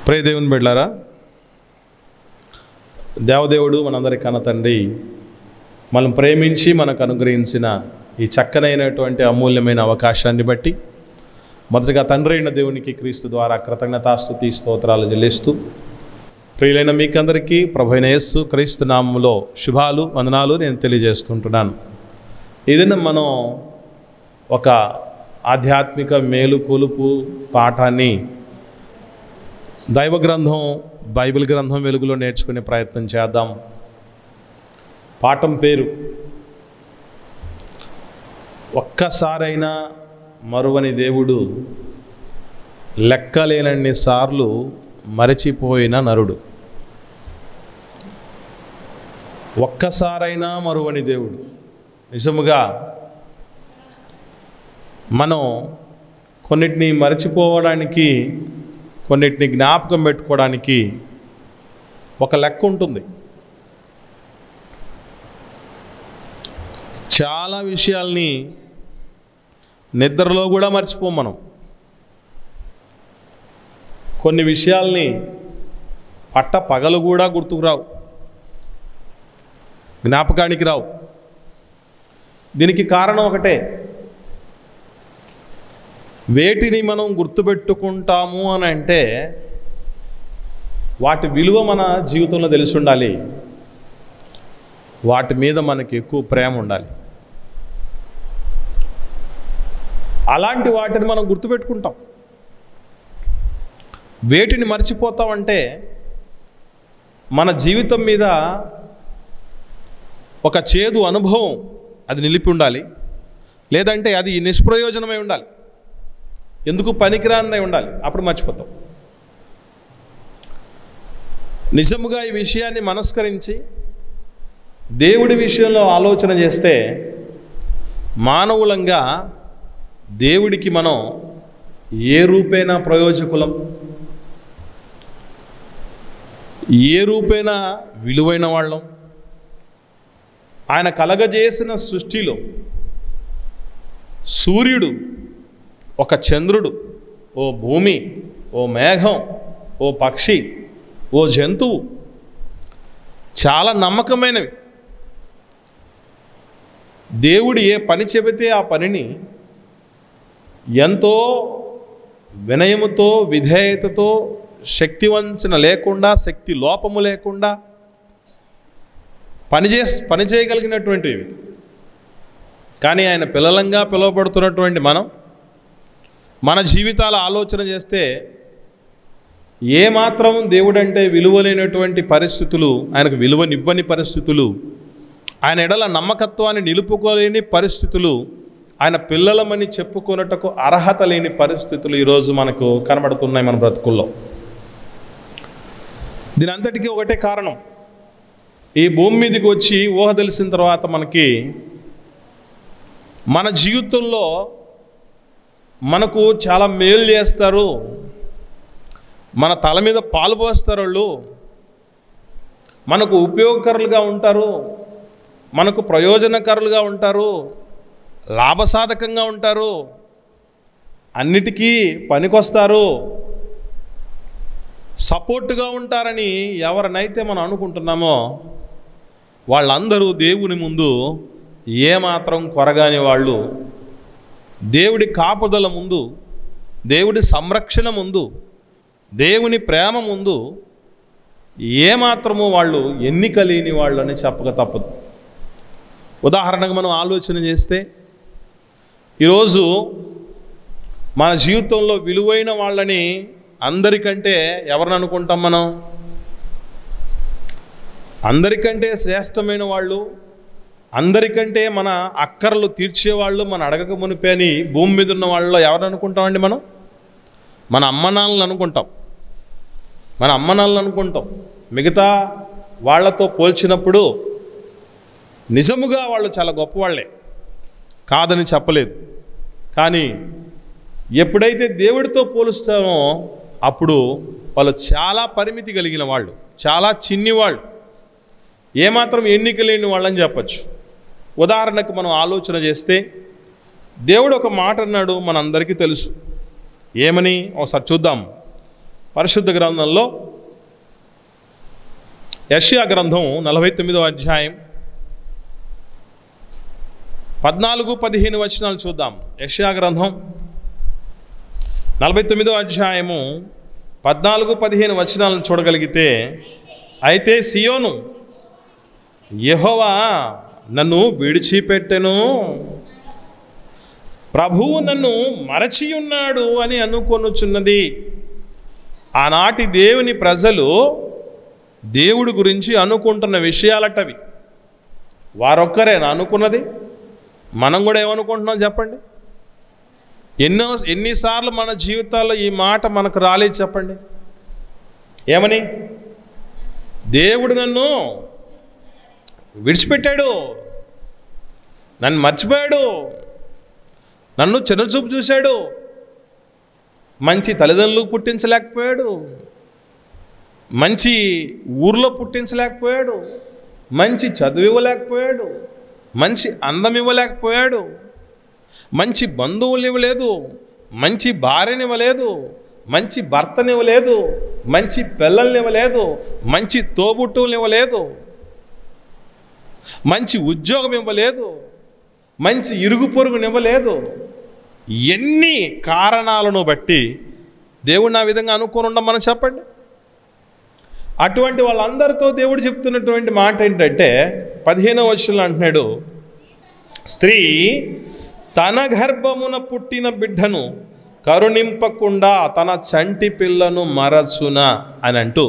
ప్రియ దేవుని బిడ్డలారా, దేవదేవుడు మనందరి కన్న తండ్రి మనం ప్రేమించి మనకు అనుగ్రహించిన ఈ చక్కనైనటువంటి అమూల్యమైన అవకాశాన్ని బట్టి మొదటగా తండ్రి అయిన దేవునికి క్రీస్తు ద్వారా కృతజ్ఞతాస్తుతి స్తోత్రాలు చెల్లిస్తూ, ప్రియులైన మీకందరికీ ప్రభువైన యేసు క్రీస్తు నామములో శుభాలు వందనాలు నేను తెలియజేస్తుంటున్నాను. ఏదైనా మనం ఒక ఆధ్యాత్మిక మేలుకొలుపు పాఠాన్ని దైవ గ్రంథం బైబిల్ గ్రంథం వెలుగులో నేర్చుకునే ప్రయత్నం చేద్దాం. పాఠం పేరు ఒక్కసారైనా మరువని దేవుడు, లెక్కలేనన్ని సార్లు మరచిపోయిన నరుడు. ఒక్కసారైనా మరువని దేవుడు. నిజముగా మనం కొన్నిటిని మరచిపోవడానికి, కొన్నిటిని జ్ఞాపకం పెట్టుకోవడానికి ఒక లెక్క ఉంటుంది. చాలా విషయాల్ని నిద్రలో కూడా మర్చిపోం మనం. కొన్ని విషయాల్ని పట్ట పగలు కూడా గుర్తుకు రావు, జ్ఞాపకానికి రావు. దీనికి కారణం ఒకటే, వేటిని మనం గుర్తుపెట్టుకుంటాము అని అంటే వాటి విలువ మన జీవితంలో తెలిసి ఉండాలి, వాటి మీద మనకి ఎక్కువ ప్రేమ ఉండాలి. అలాంటి వాటిని మనం గుర్తుపెట్టుకుంటాం. వేటిని మర్చిపోతామంటే మన జీవితం మీద ఒక చేదు అనుభవం అది నిలిపి ఉండాలి, లేదంటే అది నిష్ప్రయోజనమై ఉండాలి, ఎందుకు పనికిరానిదై ఉండాలి, అప్పుడు మర్చిపోతాం. నిజముగా ఈ విషయాన్ని మనస్కరించి దేవుడి విషయంలో ఆలోచన చేస్తే మానవులంగా దేవుడికి మనం ఏ రూపేణా ప్రయోజకులం, ఏ రూపేణా విలువైన వాళ్ళం. ఆయన కలగజేసిన సృష్టిలో సూర్యుడు, ఒక చంద్రుడు, ఓ భూమి, ఓ మేఘం, ఓ పక్షి, ఓ జంతువు చాలా నమ్మకమైనవి. దేవుడు ఏ పని చెబితే ఆ పనిని ఎంతో వినయముతో, విధేయతతో, శక్తివంచన లేకుండా, శక్తి లోపము లేకుండా పని చేయగలిగినటువంటివి. కానీ ఆయన పిల్లలంగా పిలువబడుతున్నటువంటి మనం మన జీవితాల ఆలోచన చేస్తే ఏమాత్రం దేవుడంటే విలువలేనటువంటి పరిస్థితులు, ఆయనకు విలువనివ్వని పరిస్థితులు, ఆయన ఎడల నమ్మకత్వాన్ని నిలుపుకోలేని పరిస్థితులు, ఆయన పిల్లలమని చెప్పుకొనుటకు అర్హత లేని పరిస్థితులు ఈరోజు మనకు కనబడుతున్నాయి మన బ్రతుకుల్లో. దీని అంతటికీ ఒకటే కారణం, ఈ భూమి మీదకి వచ్చి ఊహ తెలిసిన తర్వాత మనకి మన జీవితంలో మనకు చాలా మేలు చేస్తారు, మన తల మీద పాలు పోస్తారు, వాళ్ళు మనకు ఉపయోగకరులుగా ఉంటారు, మనకు ప్రయోజనకరులుగా ఉంటారు, లాభసాధకంగా ఉంటారు, అన్నిటికీ పనికొస్తారు, సపోర్టుగా ఉంటారని ఎవరినైతే మనం అనుకుంటున్నామో వాళ్ళందరూ దేవుని ముందు ఏమాత్రం కొరగాని వాళ్ళు. దేవుడి కాపుదల ముందు, దేవుడి సంరక్షణ ముందు, దేవుని ప్రేమ ముందు ఏమాత్రము వాళ్ళు ఎన్నిక లేని వాళ్ళు అని చెప్పక తప్పదు. ఉదాహరణకు మనం ఆలోచన చేస్తే ఈరోజు మన జీవితంలో విలువైన వాళ్ళని అందరికంటే ఎవరిని అనుకుంటాం మనం? అందరికంటే శ్రేష్టమైన వాళ్ళు, అందరికంటే మన అక్కర్లు తీర్చేవాళ్ళు, మన అడగక మునిపే అని భూమి మీద ఉన్న వాళ్ళలో ఎవరు అనుకుంటామండి మనం? మన అమ్మనాన్నలను అనుకుంటాం, మన అమ్మనాన్నలను అనుకుంటాం. మిగతా వాళ్ళతో పోల్చినప్పుడు నిజముగా వాళ్ళు చాలా గొప్పవాళ్లే, కాదని చెప్పలేదు. కానీ ఎప్పుడైతే దేవుడితో పోలుస్తామో అప్పుడు వాళ్ళు చాలా పరిమితి కలిగిన వాళ్ళు, చాలా చిన్ని వాళ్ళు, ఏమాత్రం ఎన్నిక లేని వాళ్ళని చెప్పచ్చు. ఉదాహరణకు మనం ఆలోచన చేస్తే దేవుడు ఒక మాట అన్నాడు, మనందరికీ తెలుసు. ఏమని ఒకసారి చూద్దాం. పరిశుద్ధ గ్రంథంలో యెషయా గ్రంథం 49వ అధ్యాయం 14-15 వచనాలు చూద్దాం. యెషయా గ్రంథం 49వ అధ్యాయము 14-15 వచనాలను చూడగలిగితే, అయితే సియోను యెహోవా నన్ను విడిచిపెట్టెను, ప్రభువు నన్ను మరచి ఉన్నాడు అని అనుకొనుచున్నది. ఆనాటి దేవుని ప్రజలు దేవుడి గురించి అనుకుంటున్న విషయాలటవి. వారొక్కరేనా అనుకున్నది? మనం కూడా ఏమనుకుంటున్నాం చెప్పండి? ఎన్నిసార్లు మన జీవితాల్లో ఈ మాట మనకు రాలేదు చెప్పండి? ఏమని? దేవుడు నన్ను విడిచిపెట్టాడు, నన్ను మర్చిపోయాడు, నన్ను చిన్నచూపు చూశాడు, మంచి తల్లిదండ్రులు పుట్టించలేకపోయాడు, మంచి ఊర్లో పుట్టించలేకపోయాడు, మంచి చదువు ఇవ్వలేకపోయాడు, మంచి అందం ఇవ్వలేకపోయాడు, మంచి బంధువులు ఇవ్వలేదు, మంచి భార్యని ఇవ్వలేదు, మంచి భర్తని ఇవ్వలేదు, మంచి పిల్లల్ని ఇవ్వలేదు, మంచి తోబుట్టువులు ఇవ్వలేదు, మంచి ఉద్యోగం ఇవ్వలేదు, మంచి ఇరుగు పొరుగుని ఇవ్వలేదు. ఎన్ని కారణాలను బట్టి దేవుడు ఆ విధంగా అనుకోని ఉండమని చెప్పండి. అటువంటి వాళ్ళందరితో దేవుడు చెప్తున్నటువంటి మాట ఏంటంటే 15వ వచనంలో అంటున్నాడు, స్త్రీ తన గర్భమున పుట్టిన బిడ్డను కరుణింపకుండా తన చంటి పిల్లను మరచున అని అంటూ,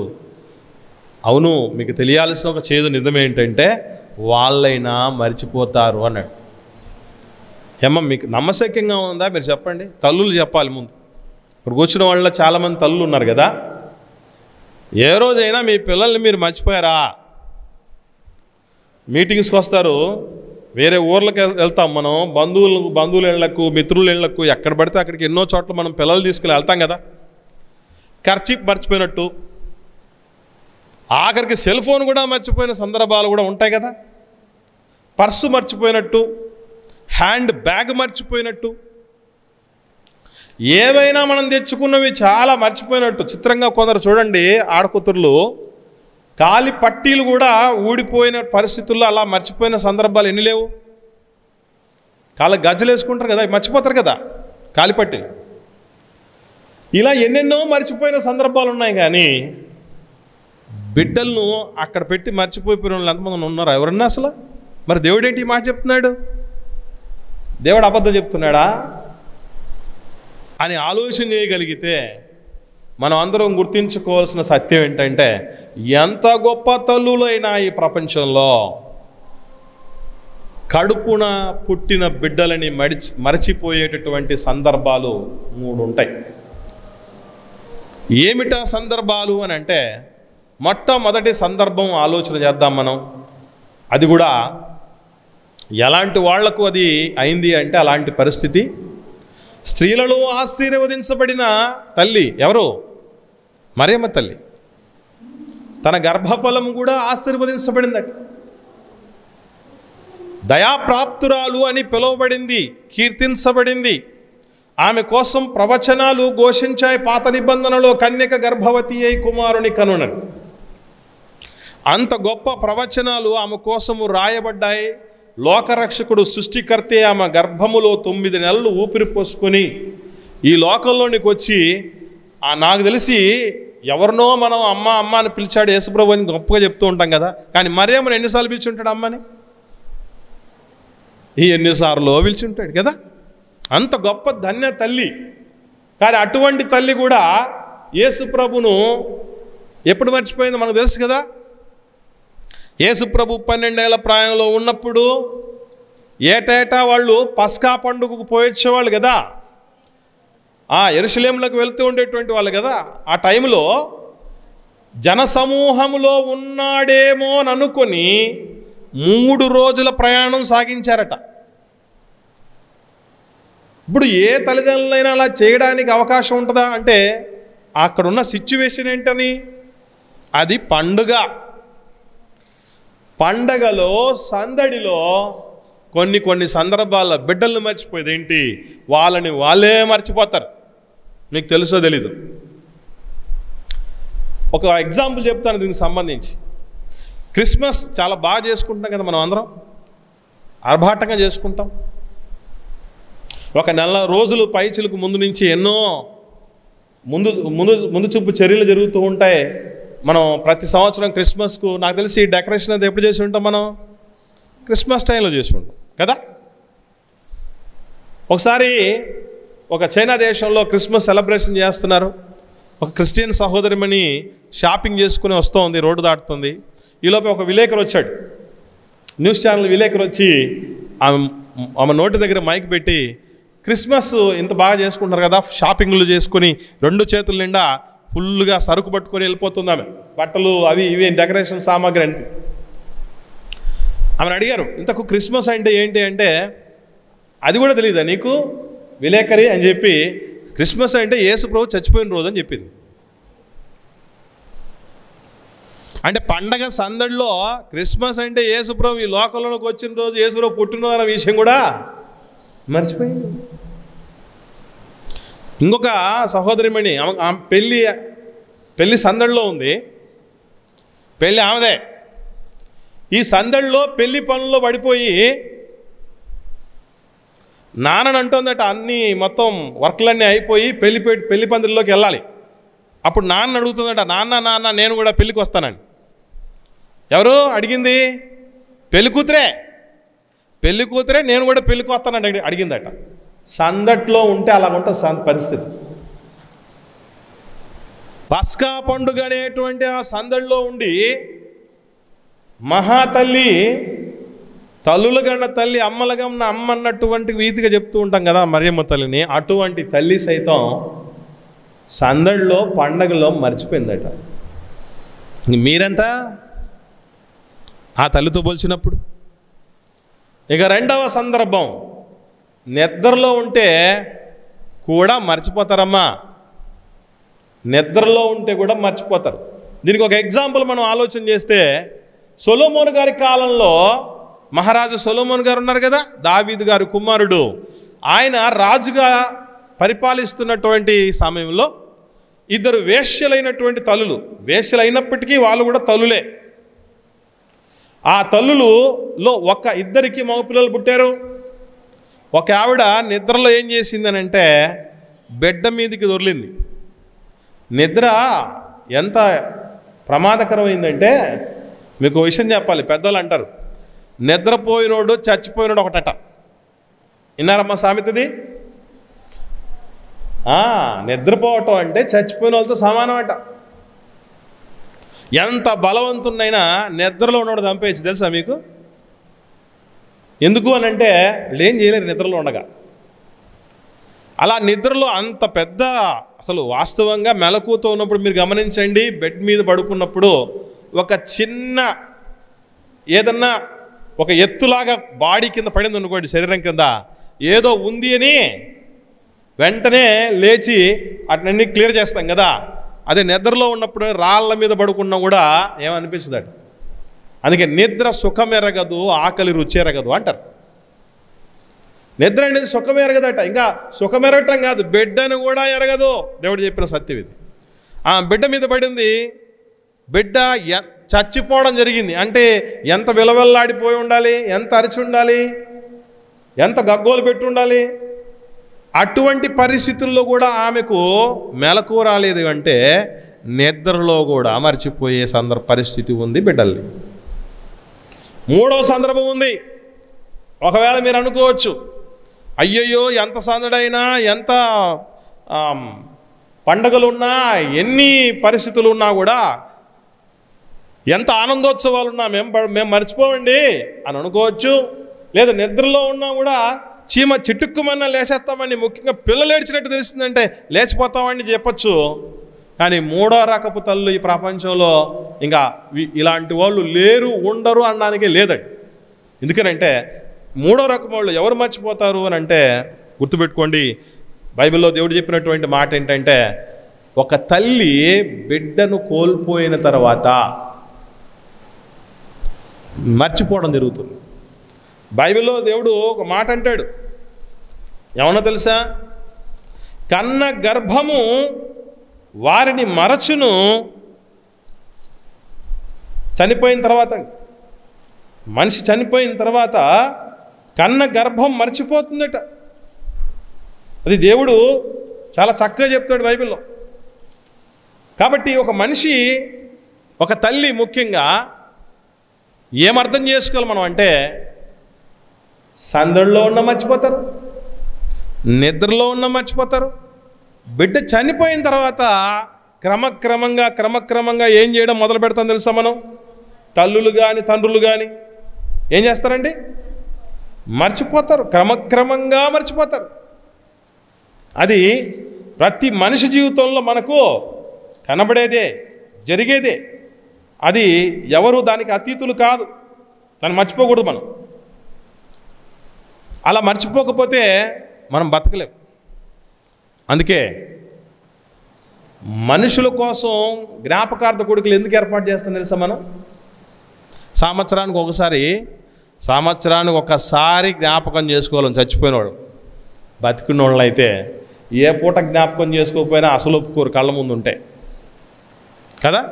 అవును, మీకు తెలియాల్సిన ఒక చేదు నిజమేంటంటే వాళ్ళైనా మర్చిపోతారు అన్నాడు. ఏమో మీకు నమ్మశక్యంగా ఉందా? మీరు చెప్పండి. తల్లులు చెప్పాలి ముందు. ఇప్పుడు కూర్చున్న వాళ్ళలో చాలామంది తల్లులు ఉన్నారు కదా. ఏ రోజైనా మీ పిల్లల్ని మీరు మర్చిపోయారా? మీటింగ్స్కి వస్తారు, వేరే ఊర్లకు వెళ్తాం మనం, బంధువుల ఇళ్లకు, మిత్రుల ఇళ్లకు, ఎక్కడ పడితే అక్కడికి ఎన్నో చోట్ల మనం పిల్లలు తీసుకుని వెళ్తాం కదా. కర్చీఫ్ మర్చిపోయినట్టు, ఆఖరికి సెల్ ఫోన్ కూడా మర్చిపోయిన సందర్భాలు కూడా ఉంటాయి కదా. పర్సు మర్చిపోయినట్టు, హ్యాండ్ బ్యాగ్ మర్చిపోయినట్టు, ఏవైనా మనం తెచ్చుకున్నవి చాలా మర్చిపోయినట్టు. చిత్రంగా కొందరు చూడండి, ఆడకూతుర్లు కాలి పట్టీలు కూడా ఊడిపోయిన పరిస్థితుల్లో అలా మర్చిపోయిన సందర్భాలు ఎన్ని లేవు? కాళ్ళ గజ్జలు వేసుకుంటారు కదా, మర్చిపోతారు కదా కాలి పట్టీలు. ఇలా ఎన్నెన్నో మర్చిపోయిన సందర్భాలు ఉన్నాయి. కానీ బిడ్డలను అక్కడ పెట్టి మర్చిపోయిన వాళ్ళు ఎంతమంది ఉన్నారు? ఎవరన్నా అసలు? మరి దేవుడు ఏంటి ఈ మాట చెప్తున్నాడు? దేవుడు అబద్ధం చెప్తున్నాడా అని ఆలోచన చేయగలిగితే మనం అందరం గుర్తించుకోవాల్సిన సత్యం ఏంటంటే, ఎంత గొప్ప తల్లులైనా ఈ ప్రపంచంలో కడుపున పుట్టిన బిడ్డలని మరచిపోయేటటువంటి సందర్భాలు 3 ఉంటాయి. ఏమిటా సందర్భాలు అని అంటే, మొట్టమొదటి సందర్భం ఆలోచన చేద్దాం మనం. అది కూడా ఎలాంటి వాళ్లకు అది అయింది అంటే, అలాంటి పరిస్థితి స్త్రీలలో ఆశీర్వదించబడిన తల్లి ఎవరు? మరియమ్మ తల్లి. తన గర్భఫలం కూడా ఆశీర్వదించబడిందట. దయాప్రాప్తురాలు అని పిలువబడింది, కీర్తించబడింది. ఆమె కోసం ప్రవచనాలు ఘోషించాయి. పాత నిబంధనలో కన్యక గర్భవతి అయి కుమారుని కనునని అంత గొప్ప ప్రవచనాలు ఆమె కోసము రాయబడ్డాయి. లోకరక్షకుడు సృష్టికర్తే ఆమె గర్భములో 9 నెలలు ఊపిరి పోసుకొని ఈ లోకంలోనికి వచ్చి, నాకు తెలిసి ఎవరినో మనం అమ్మ అమ్మ అని పిలిచాడు యేసుప్రభు అని గొప్పగా చెప్తూ ఉంటాం కదా. కానీ మరియమ్మను ఎన్నిసార్లు పిలిచుంటాడు అమ్మని? ఎన్నిసార్లు పిలిచుంటాడు కదా. అంత గొప్ప ధన్య తల్లి. కానీ అటువంటి తల్లి కూడా యేసుప్రభును ఎప్పుడు మర్చిపోయిందో మనకు తెలుసు కదా. యేసుప్రభు 12 ఏళ్ల ప్రాయంలో ఉన్నప్పుడు ఏటేటా వాళ్ళు పస్కా పండుగకు పోయొచ్చేవాళ్ళు కదా. యెరూషలేములకు వెళ్తూ ఉండేటువంటి వాళ్ళు కదా. ఆ టైంలో జనసమూహంలో ఉన్నాడేమో అని అనుకొని 3 రోజుల ప్రయాణం సాగించారట. ఇప్పుడు ఏ తల్లిదండ్రులైనా అలా చేయడానికి అవకాశం ఉంటుందా అంటే, అక్కడున్న సిచ్యువేషన్ ఏంటని? అది పండుగ. పండగలో సందడిలో కొన్ని సందర్భాల్లో బిడ్డలను మర్చిపోయేది ఏంటి? వాళ్ళని వాళ్ళే మర్చిపోతారు. మీకు తెలుసో తెలీదు. ఒక ఎగ్జాంపుల్ చెప్తాను దీనికి సంబంధించి. క్రిస్మస్ చాలా బాగా చేసుకుంటున్నాం కదా, మనం అందరం ఆర్భాటంగా చేసుకుంటాం. ఒక నెల రోజులు పైచిలకు ముందు నుంచి ఎన్నో ముందు చూపు చర్యలు జరుగుతూ ఉంటాయి. మనం ప్రతి సంవత్సరం క్రిస్మస్కు నాకు తెలిసి డెకరేషన్ అది ఎప్పుడు చేసి ఉంటాం, మనం క్రిస్మస్ టైంలో చేసి ఉంటాం కదా. ఒకసారి ఒక చైనా దేశంలో క్రిస్మస్ సెలబ్రేషన్ చేస్తున్నారు. ఒక క్రిస్టియన్ సహోదరిమణి షాపింగ్ చేసుకుని వస్తూ ఉంది, రోడ్డు దాటుతుంది. ఈలోపు ఒక విలేకరు వచ్చాడు, న్యూస్ ఛానల్ విలేకరు వచ్చి ఆమె నోటి దగ్గర మైక్ పెట్టి, క్రిస్మస్ ఇంత బాగా చేసుకుంటున్నారు కదా, షాపింగ్లు చేసుకుని 2 చేతుల నిండా ఫుల్గా సరుకు పట్టుకొని వెళ్ళిపోతుంది ఆమె, బట్టలు అవి ఇవి డెకరేషన్ సామాగ్రి అంతే. ఆమెను అడిగారు, ఇంతకు క్రిస్మస్ అంటే ఏంటి అంటే, అది కూడా తెలియదా నీకు విలేకరి అని చెప్పి, క్రిస్మస్ అంటే యేసు ప్రభు చచ్చిపోయిన రోజు అని చెప్పింది. అంటే పండగ సందడిలో క్రిస్మస్ అంటే యేసు ప్రభు ఈ లోకంలోకి వచ్చిన రోజు, యేసు ప్రభు పుట్టినరోజు అనే విషయం కూడా మర్చిపోయింది. ఇంకొక సహోదరిమణి ఆమె పెళ్ళి సందడిలో ఉంది, పెళ్ళి ఆమెదే. ఈ సందడిలో పెళ్లి పనుల్లో పడిపోయి నాన్నని అంటుందట, అన్నీ మొత్తం వర్క్లన్నీ అయిపోయి పెళ్లి పందిరిలోకి వెళ్ళాలి. అప్పుడు నాన్న అడుగుతుందట, నాన్న నేను కూడా పెళ్ళికి వస్తానని. ఎవరు అడిగింది? పెళ్లి కూతురే నేను కూడా పెళ్ళికి వస్తానని అడిగిందట. సందట్లో ఉంటే అలాగుంటుంది పరిస్థితి. పస్కా పండుగ అనేటువంటి ఆ సందడిలో ఉండి మహాతల్లి, తల్లులగన్న తల్లి, అమ్మలగన్న అమ్మ అన్నటువంటి వీధిగా చెప్తూ ఉంటాం కదా మరియమ్మ తల్లిని. అటువంటి తల్లి సైతం సందడిలో పండగలో మర్చిపోయిందట. మీరెంత ఆ తల్లితో పోల్చినప్పుడు? ఇక రెండవ సందర్భం, నిద్రలో ఉంటే కూడా మర్చిపోతారమ్మా, నిద్రలో ఉంటే కూడా మర్చిపోతారు. దీనికి ఒక ఎగ్జాంపుల్ మనం ఆలోచన చేస్తే, సొలొమోను గారి కాలంలో మహారాజు సొలొమోను గారు ఉన్నారు కదా, దావీదు గారి కుమారుడు. ఆయన రాజుగా పరిపాలిస్తున్నటువంటి సమయంలో 2 వేశ్యలైనటువంటి తల్లులు, వేశ్యలైనప్పటికీ వాళ్ళు కూడా తల్లులే. ఆ తల్లులలో ఇద్దరికి మగపిల్లలు పుట్టారు. ఒక ఆవిడ నిద్రలో ఏం చేసిందనంటే బెడ్డ మీదకి దొర్లింది. నిద్ర ఎంత ప్రమాదకరమైందంటే, మీకు విషయం చెప్పాలి, పెద్దలు అంటారు, నిద్రపోయినోడు చచ్చిపోయినోడు ఒకటట. విన్నారమ్మా సామెతది? నిద్రపోవటం అంటే చచ్చిపోయిన వాళ్ళతో సమానం అట. ఎంత బలవంతున్నైనా నిద్రలో ఉన్నోడు చంపేయచ్చు, తెలుసా మీకు? ఎందుకు అని అంటే ఏం చేయలేరు నిద్రలో ఉండగా. అలా నిద్రలో అంత పెద్ద, అసలు వాస్తవంగా మెలకువతో ఉన్నప్పుడు మీరు గమనించండి, బెడ్ మీద పడుకున్నప్పుడు ఒక చిన్న ఏదన్నా ఒక ఎత్తులాగా బాడీ కింద పడింది అనుకోండి, శరీరం కింద ఏదో ఉంది అని వెంటనే లేచి అట్లన్నీ క్లియర్ చేస్తాం కదా. అదే నిద్రలో ఉన్నప్పుడు రాళ్ళ మీద పడుకున్నా కూడా ఏమనిపిస్తుందట. అందుకే నిద్ర సుఖమెరగదు, ఆకలి రుచెరగదు అంటారు. నిద్ర అనేది సుఖమెరగదట. ఇంకా సుఖమెరగటం కాదు, బిడ్డను కూడా ఎరగదు. దేవుడు చెప్పిన సత్యం ఇది. ఆ బిడ్డ మీద పడింది, బిడ్డ చచ్చిపోవడం జరిగింది. అంటే ఎంత విలవెల్లాడిపోయి ఉండాలి, ఎంత అరిచి ఉండాలి, ఎంత గగ్గోలు పెట్టి ఉండాలి. అటువంటి పరిస్థితుల్లో కూడా ఆమెకు మెలకువ రాలేదు అంటే నిద్రలో కూడా మర్చిపోయే పరిస్థితి ఉంది బిడ్డల్ని. 3వ సందర్భం ఉంది. ఒకవేళ మీరు అనుకోవచ్చు, అయ్యయ్యో ఎంత సందడైనా, ఎంత పండుగలున్నా, ఎన్ని పరిస్థితులు ఉన్నా కూడా, ఎంత ఆనందోత్సవాలున్నా మేము మర్చిపోవండి అని అనుకోవచ్చు. లేదా నిద్రలో ఉన్నా కూడా చీమ చిటుక్కుమన్నా లేచేస్తామని, ముఖ్యంగా పిల్లలు ఏడ్చినట్టు తెలిసిందంటే లేచిపోతామని చెప్పచ్చు. కానీ 3వ రకపు తల్లు ఈ ప్రపంచంలో ఇంకా ఇలాంటి వాళ్ళు లేరు, ఉండరు అనడానికే లేదండి. ఎందుకనంటే 3వ రకం వాళ్ళు ఎవరు మర్చిపోతారు అని అంటే, గుర్తుపెట్టుకోండి, బైబిల్లో దేవుడు చెప్పినటువంటి మాట ఏంటంటే, ఒక తల్లి బిడ్డను కోల్పోయిన తర్వాత మర్చిపోవడం జరుగుతుంది. బైబిల్లో దేవుడు ఒక మాట అంటాడు, ఏమన్నా తెలుసా? కన్న గర్భము వారిని మరచును, చనిపోయిన తర్వాత మనిషి చనిపోయిన తర్వాత కన్న గర్భం మర్చిపోతుందట. అది దేవుడు చాలా చక్కగా చెప్తాడు బైబిల్లో. కాబట్టి ఒక మనిషి, ఒక తల్లి ముఖ్యంగా ఏమర్థం చేసుకోవాలి మనం అంటే, సందడిలో ఉన్న మర్చిపోతారు, నిద్రలో ఉన్న మర్చిపోతారు. బిడ్డ చనిపోయిన తర్వాత క్రమక్రమంగా ఏం చేయడం మొదలు పెడతాం తెలుసా? మనం తల్లులు కానీ తండ్రులు కానీ ఏం చేస్తారండి? మర్చిపోతారు, క్రమక్రమంగా మర్చిపోతారు. అది ప్రతి మనిషి జీవితంలో మనకు కనబడేదే, జరిగేదే. అది ఎవరు దానికి అతీతులు కాదు. దాన్ని మర్చిపోకూడదు మనం. అలా మర్చిపోకపోతే మనం బతకలేం. అందుకే మనుషుల కోసం జ్ఞాపకార్థ కొడుకులు ఎందుకు ఏర్పాటు చేస్తాం తెలుసా? మనం సంవత్సరానికి ఒకసారి జ్ఞాపకం చేసుకోవాలి చచ్చిపోయినవాడు. బతికిన వాళ్ళు అయితే ఏ పూట జ్ఞాపకం చేసుకోకపోయినా అసలు ఒప్పుకోరు, కళ్ళ ముందు ఉంటే కదా.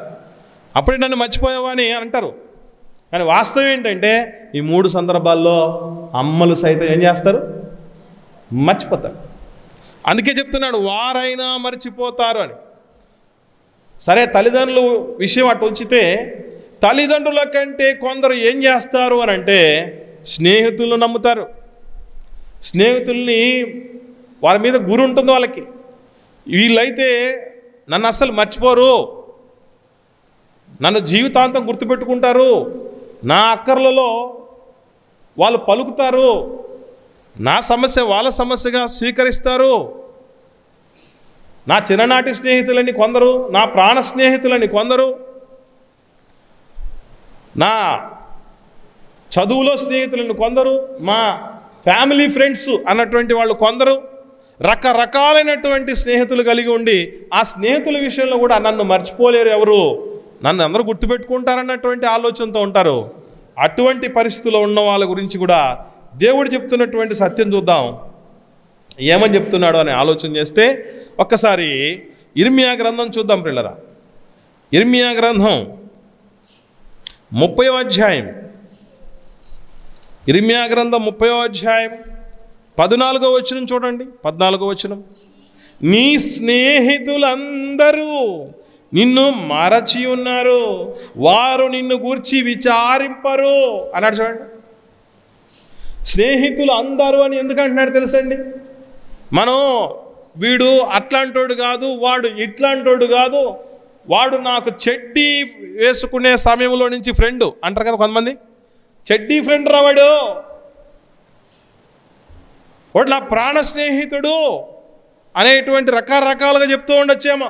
అప్పుడే నన్ను మర్చిపోయావా అని అంటారు. కానీ వాస్తవం ఏంటంటే ఈ 3 సందర్భాల్లో అమ్మలు సైతం ఏం చేస్తారు? మర్చిపోతారు. అందుకే చెప్తున్నాడు వారైనా మర్చిపోతారు అని. సరే, తల్లిదండ్రుల విషయం అటు ఉంచితే, తల్లిదండ్రుల కంటే కొందరు ఏం చేస్తారు అని అంటే స్నేహితులను నమ్ముతారు. స్నేహితుల్ని, వాళ్ళ మీద గురి ఉంటుంది వాళ్ళకి. వీళ్ళైతే నన్ను అస్సలు మర్చిపోరు, నన్ను జీవితాంతం గుర్తుపెట్టుకుంటారు, నా అక్కర్లలో వాళ్ళు పలుకుతారు, నా సమస్య వాళ్ళ సమస్యగా స్వీకరిస్తారు. నా చిన్ననాటి స్నేహితులని కొందరు, నా ప్రాణ స్నేహితులని కొందరు, నా చదువులో స్నేహితులను కొందరు, మా ఫ్యామిలీ ఫ్రెండ్స్ అన్నటువంటి వాళ్ళు కొందరు, రకరకాలైనటువంటి స్నేహితులు కలిగి ఉండి ఆ స్నేహితుల విషయంలో కూడా నన్ను మర్చిపోలేరు ఎవరు, నన్ను అందరూ గుర్తుపెట్టుకుంటారన్నటువంటి ఆలోచనతో ఉంటారు. అటువంటి పరిస్థితుల్లో ఉన్న వాళ్ళ గురించి కూడా దేవుడు చెప్తున్నటువంటి సత్యం చూద్దాం. ఏమని చెప్తున్నాడు అని ఆలోచన చేస్తే ఒక్కసారి ఇర్మియా గ్రంథం చూద్దాం పిల్లరా. ఇర్మియా గ్రంథం 30వ అధ్యాయం. ఇర్మియా గ్రంథం 30వ అధ్యాయం 14వ వచనం చూడండి. 14వ వచనం, నీ స్నేహితులందరూ నిన్ను మరచి ఉన్నారు, వారు నిన్ను గూర్చి విచారింపరు అన్నాడు. చూడండి, స్నేహితులు అందరూ అని ఎందుకు అంటున్నాడు తెలుసండి? మనం వీడు అట్లాంటోడు కాదు, వాడు ఇట్లాంటోడు కాదు, వాడు నాకు చెడ్డీ వేసుకునే సమయంలో నుంచి ఫ్రెండ్ అంటారు కదా కొంతమంది. చెడ్డీ ఫ్రెండ్ రా వాడు నా ప్రాణ స్నేహితుడు అనేటువంటి రకరకాలుగా చెప్తూ ఉండొచ్చేమో.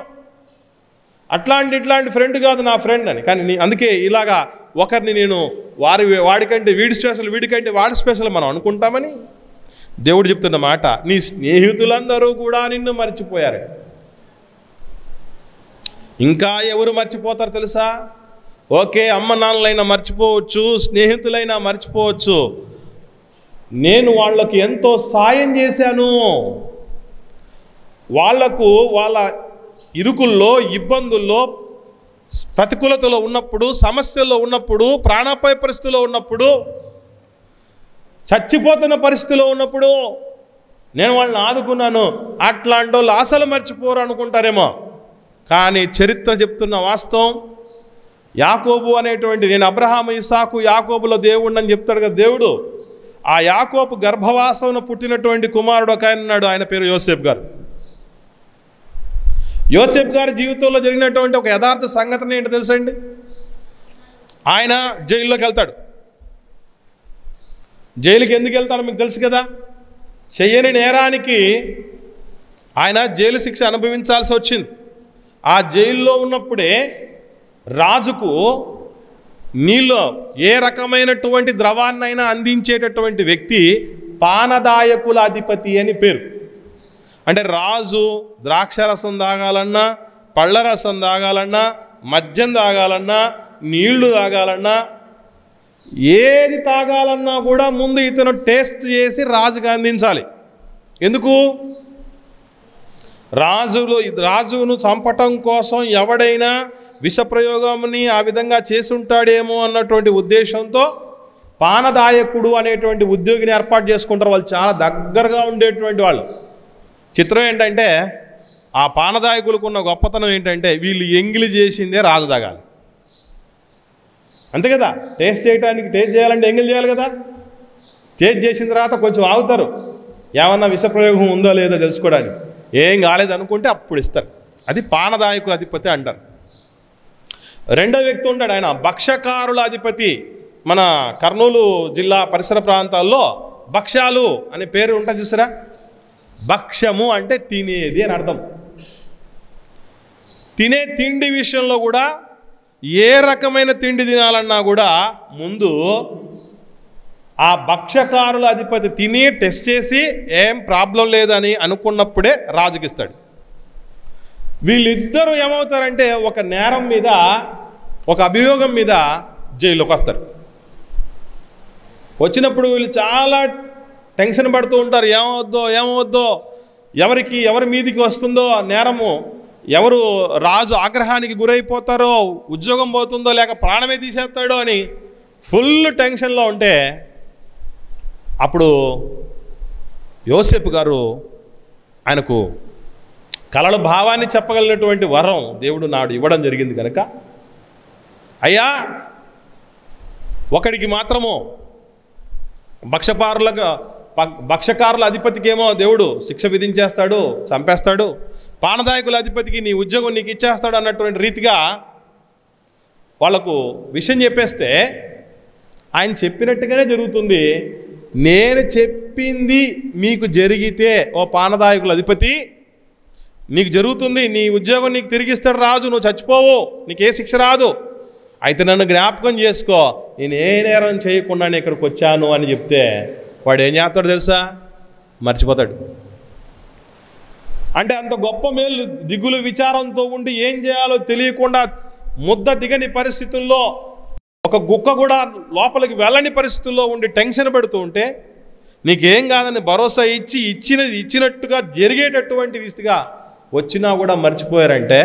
ఇట్లాంటి ఫ్రెండ్ కాదు నా ఫ్రెండ్ అని. కానీ అందుకే ఇలాగా ఒకరిని నేను వాడికంటే వీడి స్పెషల్, వీడికంటే వాడి స్పెషల్ మనం అనుకుంటామని దేవుడు చెప్తున్న మాట. నీ స్నేహితులందరూ కూడా నిన్ను మర్చిపోయారు. ఇంకా ఎవరు మర్చిపోతారు తెలుసా? ఓకే, అమ్మ నాన్నలైనా మర్చిపోవచ్చు, స్నేహితులైనా మర్చిపోవచ్చు. నేను వాళ్ళకి ఎంతో సాయం చేశాను, వాళ్లకు వాళ్ళ ఇరుకుల్లో, ఇబ్బందుల్లో, ప్రతికూలతలో ఉన్నప్పుడు, సమస్యల్లో ఉన్నప్పుడు, ప్రాణాపాయ పరిస్థితిలో ఉన్నప్పుడు, చచ్చిపోతున్న పరిస్థితిలో ఉన్నప్పుడు నేను వాళ్ళని ఆదుకున్నాను. అట్లాంటి వాళ్ళు అసలు మర్చిపోరు అనుకుంటారేమో. కానీ చరిత్ర చెప్తున్న వాస్తవం, యాకోబు అనేటువంటి, నేను అబ్రహాము, ఇసాకు, యాకోబులో దేవుడిని చెప్తాడు కదా దేవుడు. ఆ యాకోబు గర్భవాసమున పుట్టినటువంటి కుమారుడు ఒక ఆయన ఉన్నాడు, ఆయన పేరు యోసేపు గారు. యోసేపు గారి జీవితంలో జరిగినటువంటి ఒక యథార్థ సంఘటన ఏంటో తెలుసండి? ఆయన జైల్లోకి వెళ్తాడు. జైలుకి ఎందుకు వెళ్తాడో మీకు తెలుసు కదా. చెయ్యని నేరానికి ఆయన జైలు శిక్ష అనుభవించాల్సి వచ్చింది. ఆ జైల్లో ఉన్నప్పుడే రాజుకు నీళ్ళు ఏ రకమైనటువంటి ద్రవాన్నైనా అందించేటటువంటి వ్యక్తి పానదాయకుల అధిపతి అని పేరు. అంటే రాజు ద్రాక్షరసం తాగాలన్నా, పళ్ళ రసం తాగాలన్నా, మద్యం తాగాలన్నా, నీళ్లు తాగాలన్నా, ఏది తాగాలన్నా కూడా ముందు ఇతను టేస్ట్ చేసి రాజుకు అందించాలి. ఎందుకు? రాజును చంపటం కోసం ఎవడైనా విషప్రయోగంని ఆ విధంగా చేసుంటాడేమో అన్నటువంటి ఉద్దేశంతో పానదాయకుడు అనేటువంటి ఉద్యోగిని ఏర్పాటు చేసుకుంటారు. వాళ్ళు చాలా దగ్గరగా ఉండేటువంటి వాళ్ళు. చిత్రం ఏంటంటే ఆ పానదాయకులకు ఉన్న గొప్పతనం ఏంటంటే వీళ్ళు ఎంగిలి చేసిందే రాజు తాగాలి, అంతే కదా. టేస్ట్ చేయాలంటే ఎంగిలి చేయాలి కదా. టేస్ట్ చేసిన తర్వాత కొంచెం ఆగుతారు, ఏమన్నా విషప్రయోగం ఉందో లేదో తెలుసుకోవడానికి. ఏం కాలేదనుకుంటే అప్పుడు ఇస్తారు. అది పానదాయకుల అధిపతి అంటారు. రెండో వ్యక్తి ఉంటాడు, ఆయన భక్ష్యకారుల అధిపతి. మన కర్నూలు జిల్లా పరిసర ప్రాంతాల్లో భక్ష్యాలు అనే పేరు ఉంటుంది చూసారా. భక్ష్యము అంటే తినేది అని అర్థం. తినే తిండి విషయంలో కూడా ఏ రకమైన తిండి తినాలన్నా కూడా ముందు ఆ భక్ష్యకారుల అధిపతి తిని టెస్ట్ చేసి ఏం ప్రాబ్లం లేదని అనుకున్నప్పుడే రాజుకిస్తాడు. వీళ్ళిద్దరూ ఏమవుతారంటే ఒక నేరం మీద, ఒక అభియోగం మీద జైల్లోకి వస్తారు. వచ్చినప్పుడు వీళ్ళు చాలా టెన్షన్ పడుతూ ఉంటారు. ఏమవుద్దో ఎవరి మీదికి వస్తుందో నేరము, ఎవరు రాజు ఆగ్రహానికి గురైపోతారో, ఉద్యోగం పోతుందో లేక ప్రాణమే తీసేస్తాడో అని ఫుల్ టెన్షన్లో ఉంటే అప్పుడు యోసేపు గారు ఆయనకు కలల భావాన్ని చెప్పగలిగినటువంటి వరం దేవుడు నాడు ఇవ్వడం జరిగింది కనుక, అయ్యా ఒకడికి మాత్రము భక్ష్యకారుల అధిపతికేమో దేవుడు శిక్ష విధించేస్తాడు, చంపేస్తాడు, పానదాయకుల అధిపతికి నీ ఉద్యోగం నీకు ఇచ్చేస్తాడు అన్నటువంటి రీతిగా వాళ్లకు విషయం చెప్పేస్తే ఆయన చెప్పినట్టుగానే జరుగుతుంది. నేను చెప్పింది మీకు జరిగితే ఓ పానదాయకుల అధిపతి నీకు జరుగుతుంది, నీ ఉద్యోగం నీకు తిరిగిస్తాడు రాజు, నువ్వు చచ్చిపోవు, నీకే శిక్ష రాదు. అయితే నన్ను జ్ఞాపకం చేసుకో, నేను ఏ నేరం చేయకుండానే ఇక్కడికి వచ్చాను అని చెప్తే వాడు ఏం చేస్తాడు తెలుసా? మర్చిపోతాడు. అంటే అంత గొప్ప మేలు దిగులు విచారంతో ఉండి ఏం చేయాలో తెలియకుండా ముద్ద దిగని పరిస్థితుల్లో, ఒక గుక్క కూడా లోపలికి వెళ్ళని పరిస్థితుల్లో ఉండి టెన్షన్ పెడుతూ ఉంటే నీకేం కాదని భరోసా ఇచ్చినది ఇచ్చినట్టుగా జరిగేటటువంటి రీతిగా వచ్చినా కూడా మర్చిపోయారంటే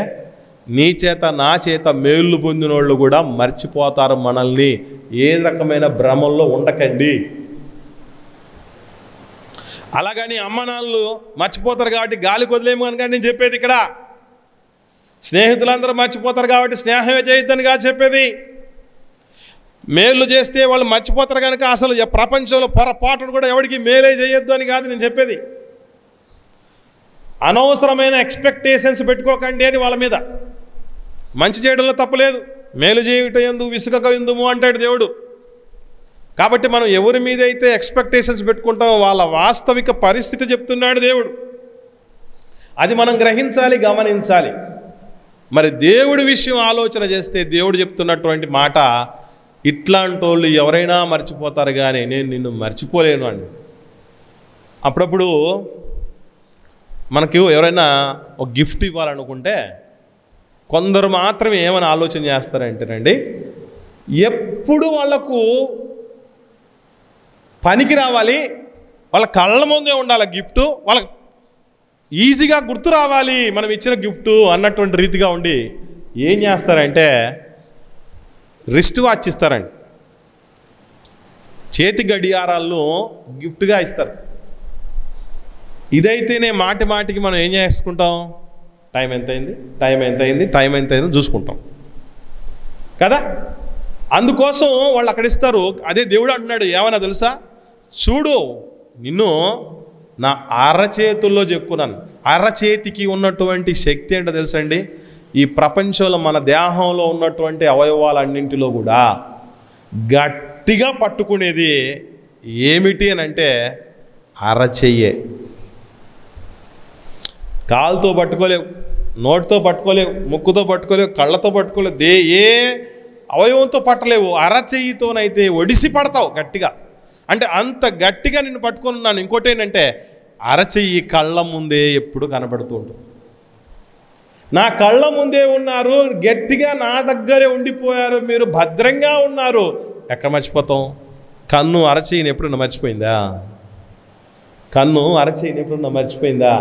నీ చేత నా చేత మేలు పొందిన వాళ్ళు కూడా మర్చిపోతారు మనల్ని. ఏ రకమైన భ్రమంలో ఉండకండి. అలాగని అమ్మ నాన్నలు మర్చిపోతారు కాబట్టి గాలి కొదిలేము కనుక నేను చెప్పేది ఇక్కడ. స్నేహితులందరూ మర్చిపోతారు కాబట్టి స్నేహమే చేయొద్దని కాదు చెప్పేది. మేలు చేస్తే వాళ్ళు మర్చిపోతారు కనుక అసలు ప్రపంచంలో పొరపాటును కూడా ఎవరికి మేలే చేయొద్దు అని కాదు నేను చెప్పేది. అనవసరమైన ఎక్స్పెక్టేషన్స్ పెట్టుకోకండి అని వాళ్ళ మీద. మంచి చేయడంలో తప్పలేదు, మేలు చేయుట యందు విసుగక యుందుము అంటాడు దేవుడు. కాబట్టి మనం ఎవరి మీద అయితే ఎక్స్పెక్టేషన్స్ పెట్టుకుంటామో వాళ్ళ వాస్తవిక పరిస్థితి చెప్తున్నాడు దేవుడు. అది మనం గ్రహించాలి, గమనించాలి. మరి దేవుడి విషయం ఆలోచన చేస్తే దేవుడు చెప్తున్నటువంటి మాట, ఇట్లాంటి వాళ్ళు ఎవరైనా మర్చిపోతారు కానీ నేను నిన్ను మర్చిపోలేను అండి. అప్పుడప్పుడు మనకు ఎవరైనా ఒక గిఫ్ట్ ఇవ్వాలనుకుంటే కొందరు మాత్రమే ఏమని ఆలోచన చేస్తారంటేనండి, ఎప్పుడు వాళ్లకు పనికి రావాలి, వాళ్ళ కళ్ళ ముందే ఉండాలి గిఫ్ట్, వాళ్ళకి ఈజీగా గుర్తు రావాలి మనం ఇచ్చిన గిఫ్ట్ అన్నటువంటి రీతిగా ఉండి ఏం చేస్తారంటే రిస్ట్ వాచ్ ఇస్తారండి. చేతి గడియారాలను గిఫ్ట్గా ఇస్తారు. ఇదైతేనే మాటికి మనం ఏం చేసుకుంటాం, టైం ఎంతైంది చూసుకుంటాం కదా. అందుకోసం వాళ్ళు అక్కడ ఇస్తారు. అదే దేవుడు అంటున్నాడు ఏమన్నా తెలుసా, చూడు నిన్ను నా అరచేతుల్లో చెక్కున్నాను. అరచేతికి ఉన్నటువంటి శక్తి ఏంటో తెలుసండి, ఈ ప్రపంచంలో మన దేహంలో ఉన్నటువంటి అవయవాలన్నింటిలో కూడా గట్టిగా పట్టుకునేది ఏమిటి అని అంటే అరచెయ్యే. కాలుతో పట్టుకోలేవు, నోటితో పట్టుకోలేవు, ముక్కుతో పట్టుకోలేవు, కళ్ళతో పట్టుకోలేవు, ఏ అవయవంతో పట్టలేవు. అరచెయ్యితోనైతే ఒడిసి పడతావు గట్టిగా. అంటే అంత గట్టిగా నిన్ను పట్టుకొని ఉన్నాను. ఇంకోటి ఏంటంటే అరచెయ్యి కళ్ళ ముందే ఎప్పుడు కనబడుతూ ఉంటుంది. నా కళ్ళ ముందే ఉన్నారు, గట్టిగా నా దగ్గరే ఉండిపోయారు, మీరు భద్రంగా ఉన్నారు. ఎక్కడ మర్చిపోతాం? కన్ను అరచెయ్యిని ఎప్పుడన్నా మర్చిపోయిందా? కన్ను అరచెయ్యిని ఎప్పుడన్నా మర్చిపోయిందా?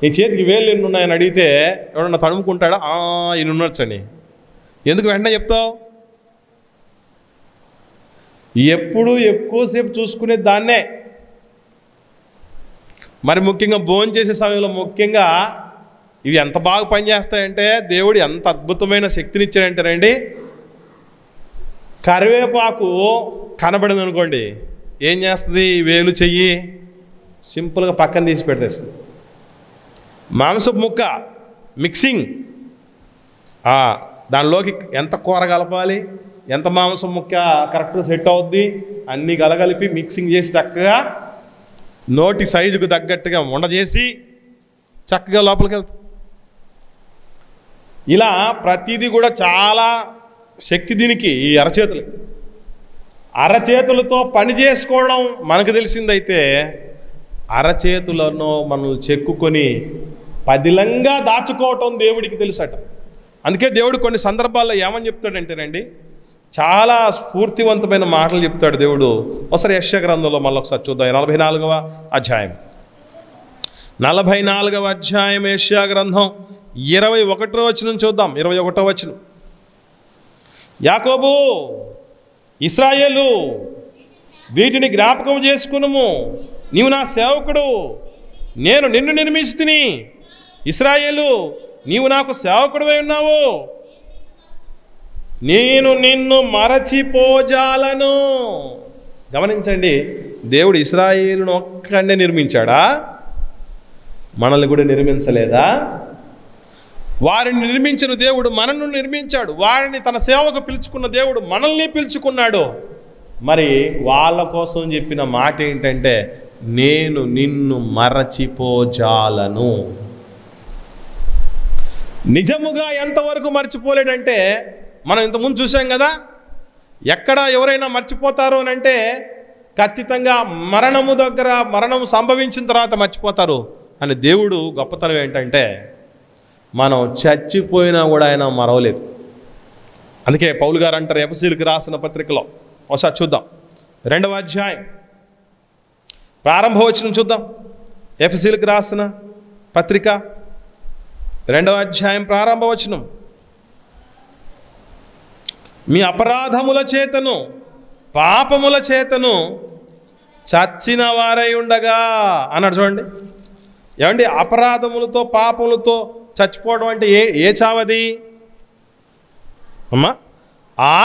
నీ చేతికి వేళ్ళు ఎన్ని ఉన్నాయని అడిగితే ఎవడన్నా తడుముకుంటాడా? ఈయన ఉండొచ్చని. ఎందుకు వెంటనే చెప్తావు? ఎప్పుడు ఎక్కువసేపు చూసుకునే దాన్నే. మరి ముఖ్యంగా భోజనం చేసే సమయంలో ముఖ్యంగా ఇవి ఎంత బాగా పనిచేస్తాయంటే, దేవుడు ఎంత అద్భుతమైన శక్తిని ఇచ్చాడంటారండి. కరివేపాకు కనబడింది అనుకోండి, ఏం చేస్తుంది? వేలు చెయ్యి సింపుల్గా పక్కన తీసి పెట్టేస్తుంది. మాంసపు ముక్క మిక్సింగ్, దానిలోకి ఎంత కూర కలపాలి, ఎంత మాంసం ముక్క కరెక్ట్గా సెట్ అవుద్ది, అన్నీ కలగలిపి మిక్సింగ్ చేసి చక్కగా నోటి సైజుకు తగ్గట్టుగా ఉండజేసి చక్కగా లోపలికి వెళ్తుంది. ఇలా ప్రతిదీ కూడా చాలా శక్తి దీనికి. ఈ అరచేతులతో పని చేసుకోవడం మనకు తెలిసిందైతే, అరచేతులను మనం చెక్కుకొని పదిలంగా దాచుకోవటం దేవుడికి తెలుసట. అందుకే దేవుడు కొన్ని సందర్భాల్లో ఏమని చెప్తాడంటేనండి, చాలా స్ఫూర్తివంతమైన మాటలు చెప్తాడు దేవుడు. ఒకసారి యెషయా గ్రంథంలో మళ్ళీ ఒకసారి చూద్దాం. 44వ అధ్యాయం 44వ అధ్యాయం యెషయా గ్రంథం 21వ వచనం చూద్దాం. 21వ వచనం, యాకోబు, ఇశ్రాయేలు, వీటిని జ్ఞాపకం చేసుకునుము, నీవు నా సేవకుడు, నేను నిన్ను నిర్మించితిని. ఇశ్రాయేలు, నీవు నాకు సేవకుడివై ఉన్నావు, నేను నిన్ను మరచిపోజాలను. గమనించండి, దేవుడు ఇశ్రాయేలును ఒక్కడే నిర్మించాడా? మనల్ని కూడా నిర్మించలేదా? వారిని నిర్మించిన దేవుడు మనల్ని నిర్మించాడు. వారిని తన సేవకు పిలుచుకున్న దేవుడు మనల్ని పిలుచుకున్నాడు. మరి వాళ్ళ కోసం చెప్పిన మాట ఏంటంటే, నేను నిన్ను మరచిపోజాలను. నిజముగా ఎంతవరకు మర్చిపోలేడంటే, మనం ఇంతకుముందు చూసాం కదా, ఎక్కడ ఎవరైనా మర్చిపోతారు అని అంటే ఖచ్చితంగా మరణము సంభవించిన తర్వాత మర్చిపోతారు అని. దేవుడు గొప్పతనం ఏంటంటే, మనం చచ్చిపోయినా కూడా ఆయన మరవలేదు. అందుకే పౌలు గారు అంటారు ఎఫెసీయులకు రాసిన పత్రికలో, ఒకసారి చూద్దాం 2వ అధ్యాయం ప్రారంభ వచనం చూద్దాం. ఎఫెసీయులకు రాసిన పత్రిక 2వ అధ్యాయం ప్రారంభ వచనం, మీ అపరాధముల చేతను పాపముల చేతను చచ్చిన వారై ఉండగా అన్నాడు. చూడండి, ఏమండి, అపరాధములతో పాపములతో చచ్చిపోవడం అంటే ఏ చావది అమ్మా?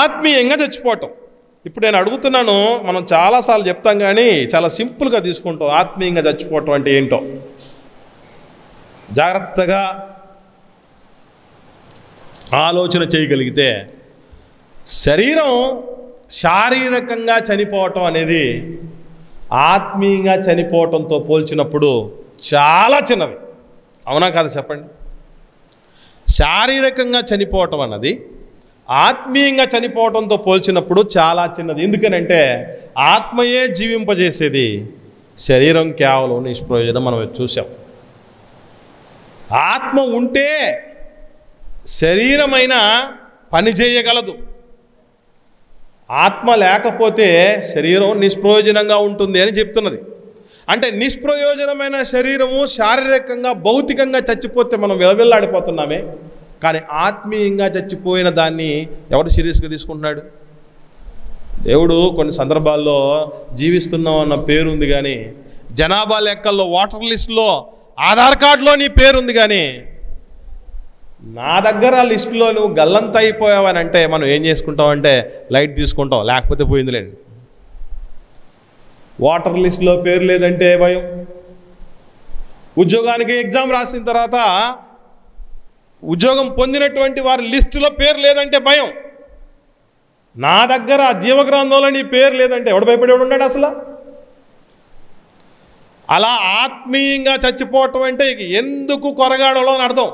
ఆత్మీయంగా చచ్చిపోవటం. ఇప్పుడు నేను అడుగుతున్నాను, మనం చాలాసార్లు చెప్తాం కానీ చాలా సింపుల్గా తీసుకుంటాం. ఆత్మీయంగా చచ్చిపోవటం అంటే ఏంటో జాగ్రత్తగా ఆలోచన చేయగలిగితే, శరీరం శారీరకంగా చనిపోవటం అనేది ఆత్మీయంగా చనిపోవటంతో పోల్చినప్పుడు చాలా చిన్నది. అవునా కాదు చెప్పండి? శారీరకంగా చనిపోవటం అన్నది ఆత్మీయంగా చనిపోవటంతో పోల్చినప్పుడు చాలా చిన్నది. ఎందుకనంటే ఆత్మయే జీవింపజేసేది, శరీరం కేవలం నిష్ప్రయోజనం. మనం చూసాం, ఆత్మ ఉంటే శరీరమైన పని చేయగలదు, ఆత్మ లేకపోతే శరీరం నిష్ప్రయోజనంగా ఉంటుంది అని చెప్తున్నది. అంటే నిష్ప్రయోజనమైన శరీరము శారీరకంగా భౌతికంగా చచ్చిపోతే మనం విలవిల్లాడిపోతున్నామే, కానీ ఆత్మీయంగా చచ్చిపోయిన దాన్ని ఎవరు సీరియస్గా తీసుకుంటున్నాడు? దేవుడు కొన్ని సందర్భాల్లో జీవిస్తున్నాం అన్న పేరు ఉంది కానీ, జనాభా లెక్కల్లో ఓటర్ లిస్టులో ఆధార్ కార్డులో నీ పేరుంది కానీ, నా దగ్గర లిస్టులో నువ్వు గల్లంత అయిపోయావని అంటే మనం ఏం చేసుకుంటామంటే లైట్ తీసుకుంటాం, లేకపోతే పోయిందిలేండి. ఓటర్ లిస్టులో పేరు లేదంటే భయం. ఉద్యోగానికి ఎగ్జామ్ రాసిన తర్వాత ఉద్యోగం పొందినటువంటి వారి లిస్టులో పేరు లేదంటే భయం. నా దగ్గర జీవగ్రంథంలో నీ పేరు లేదంటే ఎవడు భయపడేవాడు ఉన్నాడు అసలు? అలా ఆత్మీయంగా చచ్చిపోవటం అంటే ఎందుకు కొరగాడలో అని అర్థం.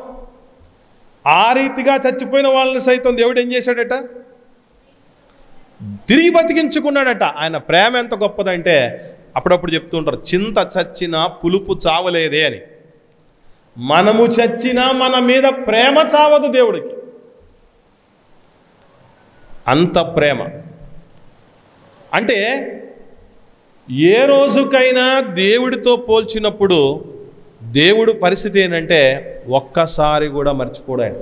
ఆ రీతిగా చచ్చిపోయిన వాళ్ళని సైతం దేవుడు ఏం చేశాడట? తిరిగి బతికించుకున్నాడట. ఆయన ప్రేమ ఎంత గొప్పదంటే అప్పుడప్పుడు చెప్తూ ఉంటారు, చింత చచ్చినా పులుపు చావలేదే అని. మనము చచ్చినా మన మీద ప్రేమ చావదు దేవుడికి, అంత ప్రేమ. అంటే ఏ రోజుకైనా దేవుడితో పోల్చినప్పుడు దేవుడు పరిస్థితి ఏంటంటే ఒక్కసారి కూడా మర్చిపోడు ఆయన.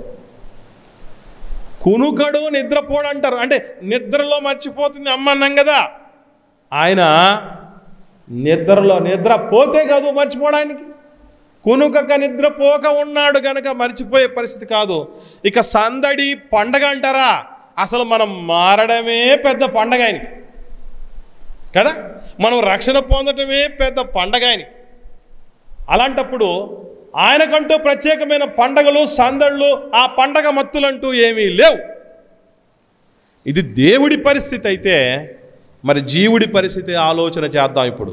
కునుకడు నిద్రపోడు అంటారు. అంటే నిద్రలో మర్చిపోతుంది అమ్మ అన్నాం కదా. ఆయన నిద్ర పోతే కాదు మర్చిపోవడానికి, కునుకక నిద్రపోక ఉన్నాడు కనుక మర్చిపోయే పరిస్థితి కాదు. ఇక సందడి పండగ అంటారా, అసలు మనం మారడమే పెద్ద పండగ ఆయనకి కదా. మనం రక్షణ పొందటమే పెద్ద పండగ ఆయనకి. అలాంటప్పుడు ఆయనకంటూ ప్రత్యేకమైన పండగలు, సందళ్ళు, ఆ పండగ మత్తులంటూ ఏమీ లేవు. ఇది దేవుడి పరిస్థితి అయితే మరి జీవుడి పరిస్థితి ఆలోచన చేద్దాం. ఇప్పుడు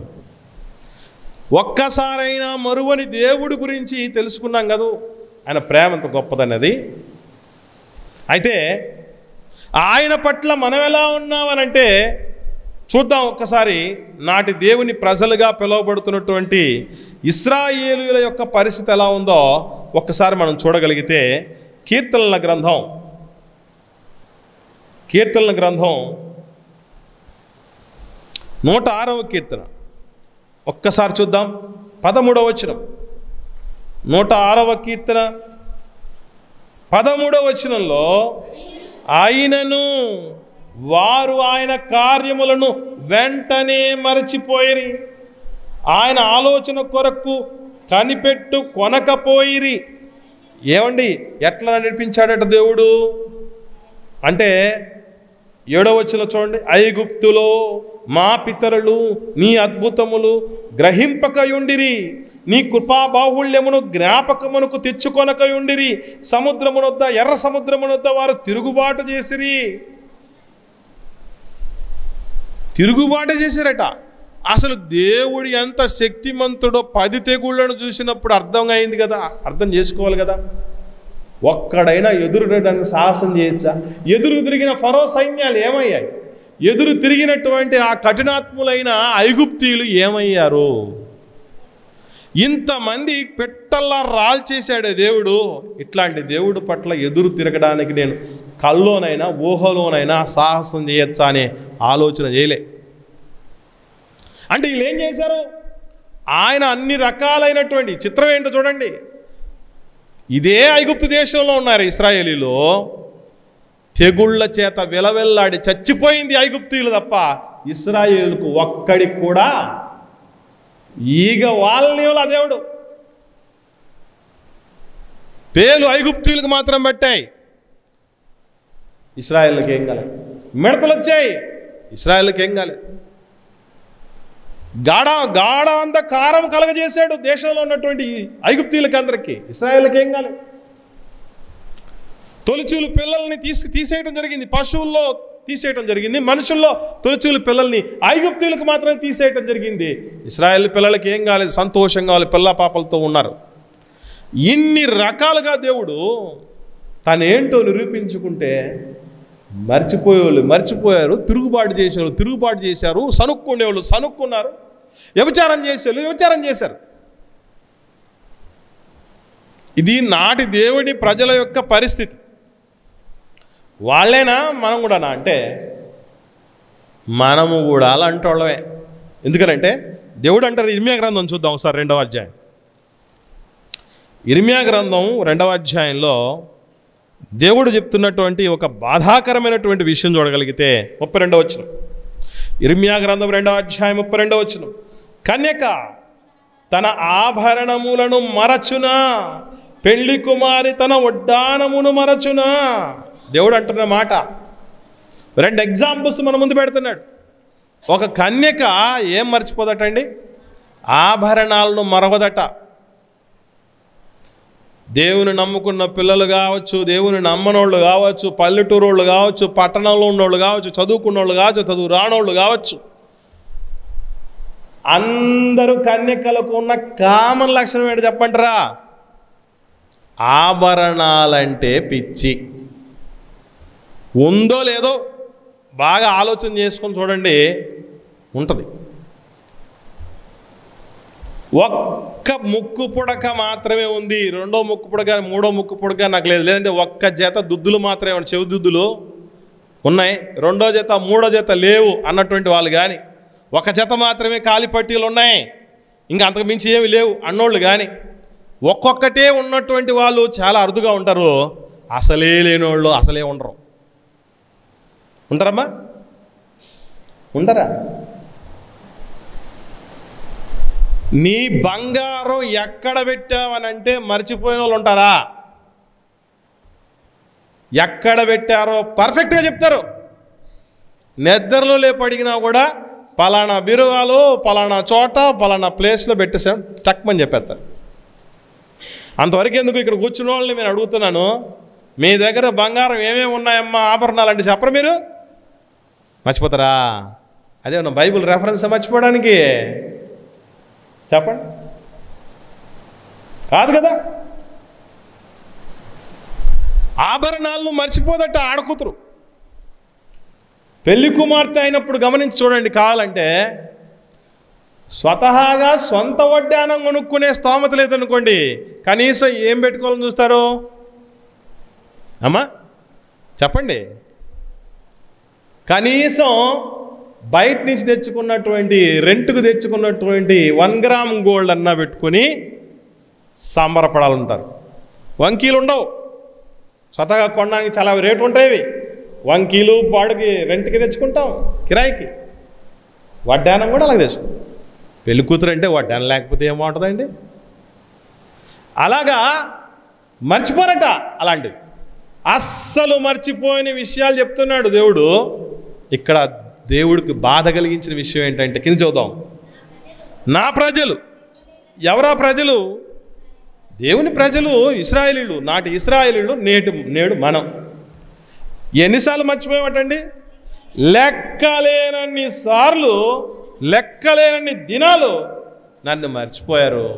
ఒక్కసారైనా మరువని దేవుడి గురించి తెలుసుకున్నాం కదా, ఆయన ప్రేమ ఎంత గొప్పదన్నది. అయితే ఆయన పట్ల మనం ఎలా ఉన్నామనంటే చూద్దాం ఒక్కసారి. నాటి దేవుని ప్రజలుగా పిలువబడుతున్నటువంటి ఇశ్రాయేలీయుల యొక్క పరిస్థితి ఎలా ఉందో ఒక్కసారి మనం చూడగలిగితే, కీర్తనల గ్రంథం 106వ కీర్తన ఒక్కసారి చూద్దాం. 13వ వచనం, 106వ కీర్తన 13వ వచనంలో, ఆయనను వారు ఆయన కార్యములను వెంటనే మరచిపోయిరి, ఆయన ఆలోచన కొరకు కనిపెట్టు కొనకపోయిరి. ఏమండి, ఎట్లా నడిపించాడట దేవుడు అంటే 7వ వచనం చూడండి. ఐగుప్తులో మా పితరులు నీ అద్భుతములు గ్రహింపకయుండిరి, నీ కృపాబాహుళ్యమును జ్ఞాపకమునకు తెచ్చుకొనకయుండిరి. సముద్రమునొద్ద, ఎర్ర సముద్రమునొద్ద వారు తిరుగుబాటు చేసిరట. అసలు దేవుడు ఎంత శక్తిమంతుడో 10 తెగుళ్లను చూసినప్పుడు అర్థం అయింది కదా, అర్థం చేసుకోవాలి కదా. ఒక్కడైనా ఎదురుడడానికి సాహసం చేయొచ్చా? ఎదురు తిరిగిన ఫరో సైన్యాలు ఏమయ్యాయి? ఎదురు తిరిగినటువంటి ఆ కఠినాత్ములైన ఐగుప్తీయులు ఏమయ్యారు? ఇంతమంది పెట్టల్లా రాల్చేశాడే దేవుడు. ఇట్లాంటి దేవుడు పట్ల ఎదురు తిరగడానికి నేను కల్లోనైనా ఊహలోనైనా సాహసం చేయొచ్చా అనే ఆలోచన చేయలే. అంటే వీళ్ళు ఏం చేశారు? ఆయన అన్ని రకాలైనటువంటి చిత్రం ఏంటో చూడండి. ఇదే ఐగుప్తు దేశంలో ఉన్నారు ఇశ్రాయేలీలు, తెగుళ్ళ చేత విలవెల్లాడి చచ్చిపోయింది ఐగుప్తీయులు తప్ప ఇశ్రాయేలుకు ఒక్కడికి కూడా ఈగ వాళ్ళని దేవుడు. పేలు ఐగుప్తీయులకు మాత్రం పట్టాయి, ఇశ్రాయేలుకి ఏం కాలేదు. మిడతలు వచ్చాయి, ఇశ్రాయేలుకి ఏం కాలేదు. గాఢ అంత కారం కలగజేశాడు దేశంలో ఉన్నటువంటి ఐగుప్తీయులకి అందరికీ, ఇశ్రాయేలుకి ఏం కాలేదు. తొలిచూలు పిల్లల్ని తీసేయడం జరిగింది, పశువుల్లో తీసేయటం జరిగింది, మనుషుల్లో తొలిచూలు పిల్లల్ని ఐగుప్తీయులకు మాత్రమే తీసేయటం జరిగింది. ఇశ్రాయేల్ పిల్లలకి ఏం కాలేదు, సంతోషంగా వాళ్ళు పిల్ల పాపలతో ఉన్నారు. ఇన్ని రకాలుగా దేవుడు తనేంటో నిరూపించుకుంటే మర్చిపోయారు, తిరుగుబాటు చేశారు, సనుక్కునేవాళ్ళు సనుక్కున్నారు, వ్యభిచారం చేసేవాళ్ళు వ్యభిచారం చేశారు. ఇది నాటి దేవుని ప్రజల యొక్క పరిస్థితి. వాళ్ళేనా మనం కూడానా అంటే మనము కూడా అలాంటి వాళ్ళమే. ఎందుకనంటే దేవుడు అంటారు, ఇర్మియా గ్రంథం చూద్దాం ఒకసారి 2వ అధ్యాయం. ఇర్మియా గ్రంథం 2వ అధ్యాయంలో దేవుడు చెప్తున్నటువంటి ఒక బాధాకరమైనటువంటి విషయం చూడగలిగితే 32వ వచనం. ఇర్మియా గ్రంథం 2వ అధ్యాయం 32వ వచనం. కన్యక తన ఆభరణములను మరచునా, పెళ్లి కుమారి తన వడ్డానమును మరచునా. దేవుడు అంటున్న మాట 2 ఎగ్జాంపుల్స్ మన ముందు పెడుతున్నాడు. ఒక కన్యక ఏం మర్చిపోదటండి? ఆభరణాలను మరవదట. దేవుని నమ్ముకున్న పిల్లలు కావచ్చు, దేవుని నమ్మనోళ్ళు కావచ్చు, పల్లెటూరోళ్ళు కావచ్చు, పట్టణంలో ఉన్నోళ్ళు కావచ్చు, చదువుకున్నోళ్ళు కావచ్చు, చదువు రానోళ్ళు కావచ్చు, అందరూ కన్యకలకు ఉన్న కామన్ లక్షణం ఏంటి చెప్పంటారా? ఆభరణాలంటే పిచ్చి. ఉందో లేదో బాగా ఆలోచన చేసుకొని చూడండి, ఉంటుంది. ఒక్క ముక్కు పుడక మాత్రమే ఉంది, 2వ ముక్కు పుడక 3వ ముక్కు పుడక నాకు లేదు. లేదంటే ఒక్క జత దుద్దులు మాత్రమే, చెవి దుద్దులు ఉన్నాయి, 2వ జత 3వ జత లేవు అన్నటువంటి వాళ్ళు కానీ, ఒక జత మాత్రమే కాలి పట్టీలు ఉన్నాయి, ఇంకా అంతకు మించి ఏమి లేవు అన్నోళ్ళు కానీ, ఒక్కొక్కటే ఉన్నటువంటి వాళ్ళు చాలా అరుదుగా ఉంటారు. అసలే లేనివాళ్ళు అసలే ఉండరు. ఉంటారమ్మా? ఉండరా? నీ బంగారం ఎక్కడ పెట్టావనంటే మర్చిపోయిన వాళ్ళు ఉంటారా? ఎక్కడ పెట్టారో పర్ఫెక్ట్గా చెప్తారు. నిద్రలో లేపు అడిగినా కూడా పలానా బీరువాలో పలానా చోట పలానా ప్లేస్లో పెట్టేసాం టక్మని చెప్పేస్తారు. అంతవరకు ఎందుకు ఇక్కడ కూర్చున్న వాళ్ళని నేను అడుగుతున్నాను, మీ దగ్గర బంగారం ఏమేమి ఉన్నాయమ్మా ఆభరణాలు అంటే చెప్పరు మీరు? మర్చిపోతారా? అదే ఉన్న బైబిల్ రెఫరెన్స్ మర్చిపోవడానికి? చెప్పండి. కాదు కదా. ఆభరణాలను మర్చిపోదట ఆడకూతురు. పెళ్లి కుమార్తె అయినప్పుడు గమనించి చూడండి. కావాలంటే స్వతహాగా సొంత వడ్డానం కొనుక్కునే స్తోమత లేదనుకోండి, కనీసం ఏం పెట్టుకోవాలని చూస్తారు అమ్మా? చెప్పండి. కనీసం బయట నుంచి తెచ్చుకున్నటువంటి రెంట్కు తెచ్చుకున్నటువంటి 1 గ్రామ్ గోల్డ్ అన్నా పెట్టుకొని సంబరపడాలంటారు. వంకీలు ఉండవు. స్వతహాగా కొనడానికి చాలా రేటు ఉంటాయి. వంకీలు బాడుకి రెంట్కి తెచ్చుకుంటాం, కిరాయికి. వడ్డానం కూడా అలాగే తెచ్చుకుంటాం. పెళ్లి కూతురు అంటే వడ్డానం లేకపోతే ఏం బాగుంటుందండి? అలాగా మర్చిపోరట. అలాంటివి అస్సలు మర్చిపోయిన విషయాలు చెప్తున్నాడు దేవుడు. ఇక్కడ దేవుడికి బాధ కలిగించిన విషయం ఏంటంటే, కింద చూద్దాం. నా ప్రజలు. ఎవరా ప్రజలు? దేవుని ప్రజలు ఇశ్రాయేలీయులు. నాటి ఇశ్రాయేలీయులు, నేడు మనం. ఎన్నిసార్లు మర్చిపోయామటండి? లెక్కలేనన్ని సార్లు, లెక్కలేనన్ని దినాలు నన్ను మర్చిపోయారు.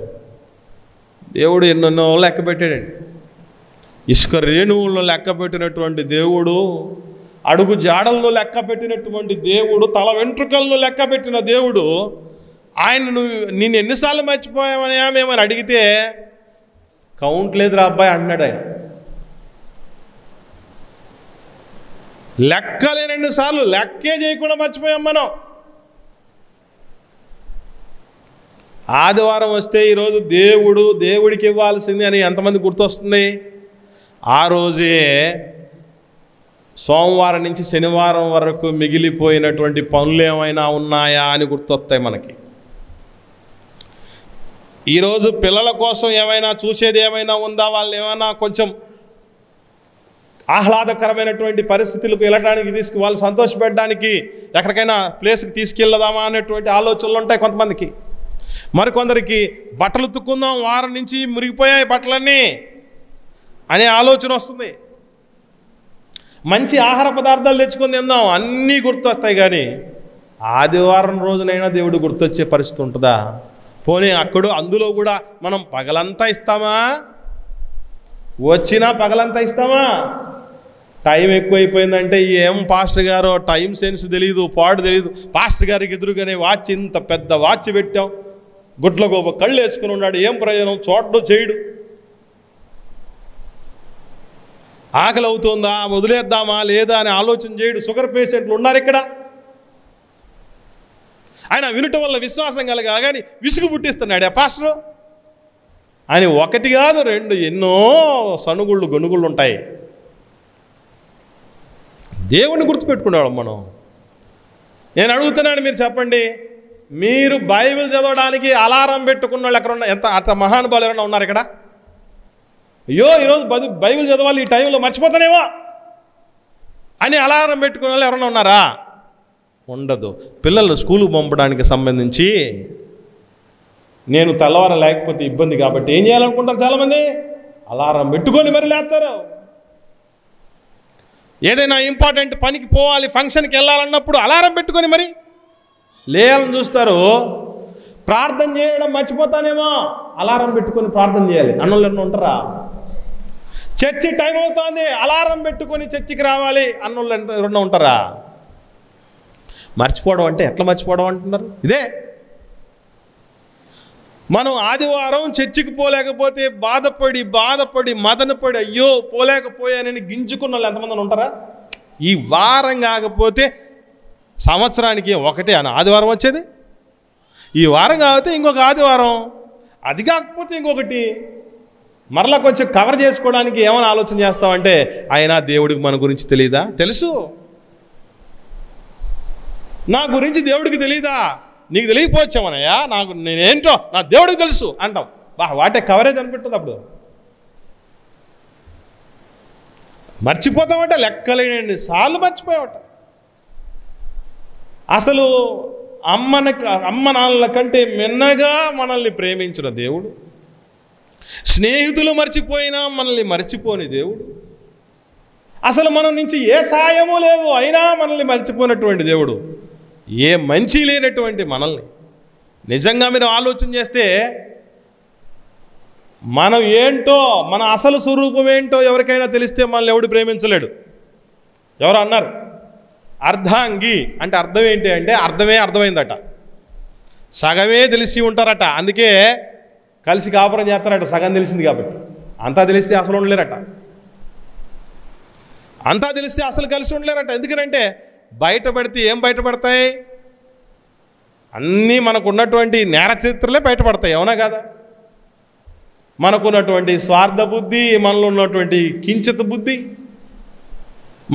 దేవుడు ఎన్నెన్నో లెక్క పెట్టాడండి. ఇసుక రేణువులను లెక్క పెట్టినటువంటి దేవుడు, అడుగు జాడల్లో లెక్క పెట్టినటువంటి దేవుడు, తల వెంట్రుకలను లెక్క పెట్టిన దేవుడు, ఆయన నిన్ను ఎన్నిసార్లు మర్చిపోయామని మేమని అడిగితే కౌంట్ లేదురా అబ్బాయి అన్నాడు ఆయన. లెక్కలేనన్ని సార్లు, లెక్కే చేయకుండా మర్చిపోయాం మనం. ఆదివారం వస్తే ఈరోజు దేవుడికి ఇవ్వాల్సింది అని ఎంతమంది గుర్తొస్తుంది? ఆ రోజే సోమవారం నుంచి శనివారం వరకు మిగిలిపోయినటువంటి పనులు ఏమైనా ఉన్నాయా అని గుర్తొస్తాయి మనకి. ఈరోజు పిల్లల కోసం ఏమైనా చూసేది ఏమైనా ఉందా? వాళ్ళు ఏమైనా కొంచెం ఆహ్లాదకరమైనటువంటి పరిస్థితులకు వెళ్ళడానికి వాళ్ళు సంతోషపెట్టడానికి ఎక్కడికైనా ప్లేస్కి తీసుకెళ్దామా అనేటువంటి ఆలోచనలు ఉంటాయి కొంతమందికి. మరికొందరికి బట్టలు ఉతుక్కుందాం, వారం నుంచి మురిగిపోయాయి బట్టలన్నీ అనే ఆలోచన వస్తుంది. మంచి ఆహార పదార్థాలు తెచ్చుకొని తిందాం, అన్నీ గుర్తొస్తాయి. కానీ ఆదివారం రోజునైనా దేవుడు గుర్తొచ్చే పరిస్థితి ఉంటుందా? పోనీ అందులో కూడా మనం పగలంతా ఇస్తామా? వచ్చినా పగలంతా ఇస్తామా? టైం ఎక్కువైపోయిందంటే ఏం పాస్టర్ గారు టైం సెన్స్ తెలియదు, పాడు తెలియదు. పాస్టర్ గారికి ఎదురుగానే వాచ్, ఇంత పెద్ద వాచ్ పెట్టాం, గుడ్ల గోప కళ్ళు వేసుకుని ఉన్నాడు, ఏం ప్రయోజనం? చూడడు చేయడు. ఆకలి అవుతుందా, వదిలేద్దామా లేదా అని ఆలోచన చేయడు. షుగర్ పేషెంట్లు ఉన్నారు ఇక్కడ. ఆయన వినటం వల్ల విశ్వాసం కలగా కానీ విసుగు పుట్టిస్తున్నాడు ఆ పాస్టరు. ఆయన ఒకటి కాదు, 2 ఎన్నో సనుగుళ్ళు గొనుగుళ్ళు ఉంటాయి. దేవుణ్ణి గుర్తుపెట్టుకున్నాడు మనం. నేను అడుగుతున్నాను, మీరు చెప్పండి, మీరు బైబిల్ చదవడానికి అలారం పెట్టుకున్న వాళ్ళు ఎక్కడ ఉన్నారు? అంత మహానుభావులు ఎవరైనా ఉన్నారు ఇక్కడ? అయ్యో ఈరోజు బైబిల్ చదవాలి, ఈ టైంలో మర్చిపోతానేమో అని అలారం పెట్టుకునే వాళ్ళు ఎవరైనా ఉన్నారా? ఉండదు. పిల్లలు స్కూల్కి పంపడానికి సంబంధించి నేను తెల్లవారం లేకపోతే ఇబ్బంది కాబట్టి ఏం చేయాలనుకుంటారు చాలామంది? అలారం పెట్టుకొని మరి లేస్తారు. ఏదైనా ఇంపార్టెంట్ పనికి పోవాలి, ఫంక్షన్కి వెళ్ళాలన్నప్పుడు అలారం పెట్టుకొని మరి లేయాలని చూస్తారు. ప్రార్థన చేయడం మర్చిపోతానేమో, అలారం పెట్టుకొని ప్రార్థన చేయాలి అన్నోళ్ళు ఎవరైనా ఉంటారా? చర్చి టైం అవుతుంది, అలారం పెట్టుకొని చర్చికి రావాలి అన్నోళ్ళు ఎవరైనా ఉంటారా? మర్చిపోవడం అంటే ఎట్లా మర్చిపోవడం అంటున్నారు? ఇదే. మనం ఆదివారం చర్చికి పోలేకపోతే బాధపడి మదనపడి అయ్యో పోలేకపోయానని గింజుకున్న వాళ్ళు ఎంతమంది ఉంటారా? ఈ వారం కాకపోతే సంవత్సరానికి ఒకటే అని ఆదివారం వచ్చేది. ఈ వారం కాకపోతే ఇంకొక ఆదివారం, అది కాకపోతే ఇంకొకటి. మరలా కొంచెం కవర్ చేసుకోవడానికి ఏమైనా ఆలోచన చేస్తామంటే అయినా దేవుడికి మన గురించి తెలియదా? తెలుసు. నా గురించి దేవుడికి తెలీదా? నీకు తెలియకపోవచ్చామనయ్యా, నాకు నేనేంటో నా దేవుడికి తెలుసు అంటాం. వాటే కవరేజ్ అనిపెట్టదు. అప్పుడు మర్చిపోతామట, లెక్కలేని సార్లు మర్చిపోయామట. అసలు అమ్మ నాన్నల కంటే మిన్నగా మనల్ని ప్రేమించిన దేవుడు, స్నేహితులు మర్చిపోయినా మనల్ని మర్చిపోని దేవుడు, అసలు మనం నుంచి ఏ సాయము లేదు అయినా మనల్ని మర్చిపోయినటువంటి దేవుడు, ఏ మంచి లేనటువంటి మనల్ని నిజంగా మీరు ఆలోచన చేస్తే మనం ఏంటో, మన అసలు స్వరూపం ఏంటో ఎవరికైనా తెలిస్తే మనల్ని ఎవడు ప్రేమించలేడు. ఎవరు అన్నారు? అర్ధాంగి అంటే అర్థం ఏంటి అంటే అర్థమే అర్థమైందట, సగమే తెలిసి ఉంటారట. అందుకే కలిసి కాపురం చేస్తారట, సగం తెలిసింది కాబట్టి. అంతా తెలిస్తే అసలు ఉండలేరట, అంతా తెలిస్తే అసలు కలిసి ఉండలేరట. ఎందుకంటే బయటపడితే ఏం బయటపడతాయి? అన్నీ మనకున్నటువంటి నేర చరిత్రలే బయటపడతాయి. అవునా కదా? మనకున్నటువంటి స్వార్థ బుద్ధి, మనలో ఉన్నటువంటి కించిత బుద్ధి,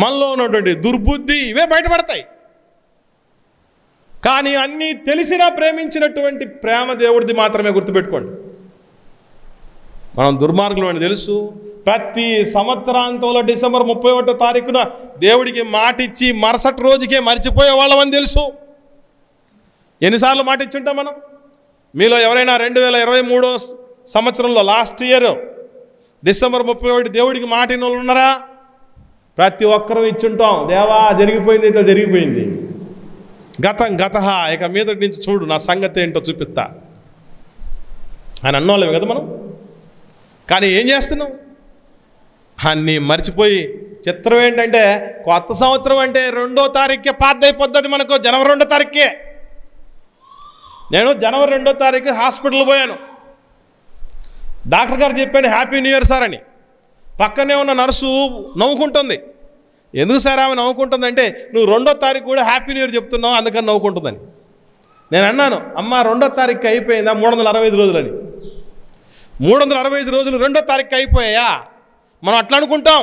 మనలో ఉన్నటువంటి దుర్బుద్ధి, ఇవే బయటపడతాయి. కానీ అన్నీ తెలిసినా ప్రేమించినటువంటి ప్రేమ దేవుడిది మాత్రమే. గుర్తుపెట్టుకోండి, మనం దుర్మార్గులు అని తెలుసు. ప్రతి సంవత్సరాంతంలో డిసెంబర్ 31వ తారీఖున దేవుడికి మాట ఇచ్చి మరుసటి రోజుకే మర్చిపోయే వాళ్ళమని తెలుసు. ఎన్నిసార్లు మాట ఇచ్చుంటాం మనం? మీలో ఎవరైనా 2023 సంవత్సరంలో లాస్ట్ ఇయర్ డిసెంబర్ 31 దేవుడికి మాట ఇన్న వాళ్ళు ఉన్నారా? ప్రతి ఒక్కరూ ఇచ్చుంటాం. దేవా జరిగిపోయింది, అయితే జరిగిపోయింది, గతం గతహ, ఇక మీదటి నుంచి చూడు నా సంగతి ఏంటో చూపిస్తా అని అన్నోళ్ళమే కదా మనం. కానీ ఏం చేస్తున్నాం? అన్నీ మర్చిపోయి, చిత్రం ఏంటంటే కొత్త సంవత్సరం అంటే 2వ తారీఖుకే పాత అయిపోద్ది మనకు. జనవరి 2వ తారీఖుకే. నేను జనవరి 2వ తారీఖు హాస్పిటల్ పోయాను. డాక్టర్ గారు చెప్పాను హ్యాపీ న్యూ ఇయర్ సార్ అని. పక్కనే ఉన్న నర్సు నవ్వుకుంటుంది. ఎందుకు సార్ ఆమె నవ్వుకుంటుందంటే నువ్వు 2వ తారీఖు కూడా హ్యాపీ న్యూ ఇయర్ చెప్తున్నావు, అందుకని నవ్వుకుంటుందని. నేను అన్నాను, అమ్మ 2వ తారీఖు అయిపోయిందా? 365 రోజులని. 365 రోజులు 2వ తారీఖు అయిపోయాయా? మనం అట్లా అనుకుంటాం.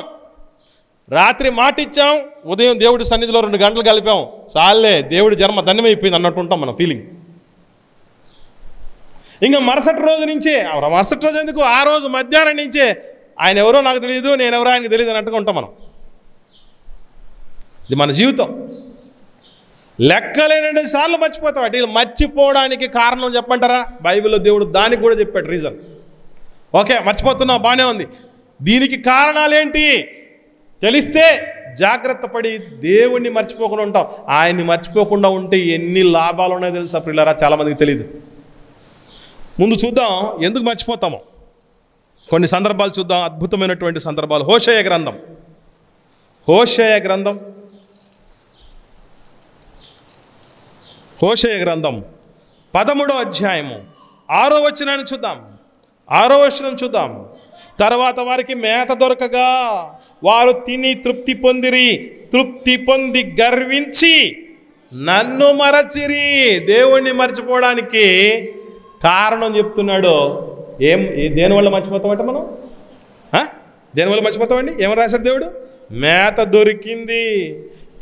రాత్రి మాట ఇచ్చాం, ఉదయం దేవుడి సన్నిధిలో 2 గంటలు కలిపాం, చాలే దేవుడి జన్మ ధన్యమైపోయింది అన్నట్టు ఉంటాం మన ఫీలింగ్. ఇంకా మరుసటి రోజు నుంచే, మరుసటి రోజు ఎందుకు, ఆ రోజు మధ్యాహ్నం నుంచే ఆయన ఎవరో నాకు తెలియదు, నేను ఎవరో ఆయనకు తెలియదు అన్నట్టుగా ఉంటాం మనం. ఇది మన జీవితం. లెక్కలేని సార్లు మర్చిపోతాం. అటు మర్చిపోవడానికి కారణం చెప్పంటారా? బైబిల్లో దేవుడు దానికి కూడా చెప్పాడు రీజన్. ఓకే, మర్చిపోతున్నాం, బాగానే ఉంది. దీనికి కారణాలేంటి తెలిస్తే జాగ్రత్త పడి దేవుణ్ణి మర్చిపోకుండా ఉంటాం. ఆయన్ని మర్చిపోకుండా ఉంటే ఎన్ని లాభాలు ఉన్నాయో తెలుసా ప్రియులారా? చాలామందికి తెలియదు. ముందు చూద్దాం ఎందుకు మర్చిపోతామో. కొన్ని సందర్భాలు చూద్దాం, అద్భుతమైనటువంటి సందర్భాలు. హోషేయ గ్రంథం 13వ అధ్యాయము 6వ వచనాన్ని చూద్దాం. 6వ వచనం చూద్దాం. తర్వాత వారికి మేత దొరకగా వారు తిని తృప్తి పొంది గర్వించి నన్ను మరచిరి. దేవుణ్ణి మర్చిపోవడానికి కారణం చెప్తున్నాడు. దేనివల్ల మర్చిపోతామంటే మనం? దేనివల్ల మర్చిపోతామండి? ఏమని రాశాడు దేవుడు? మేత దొరికింది,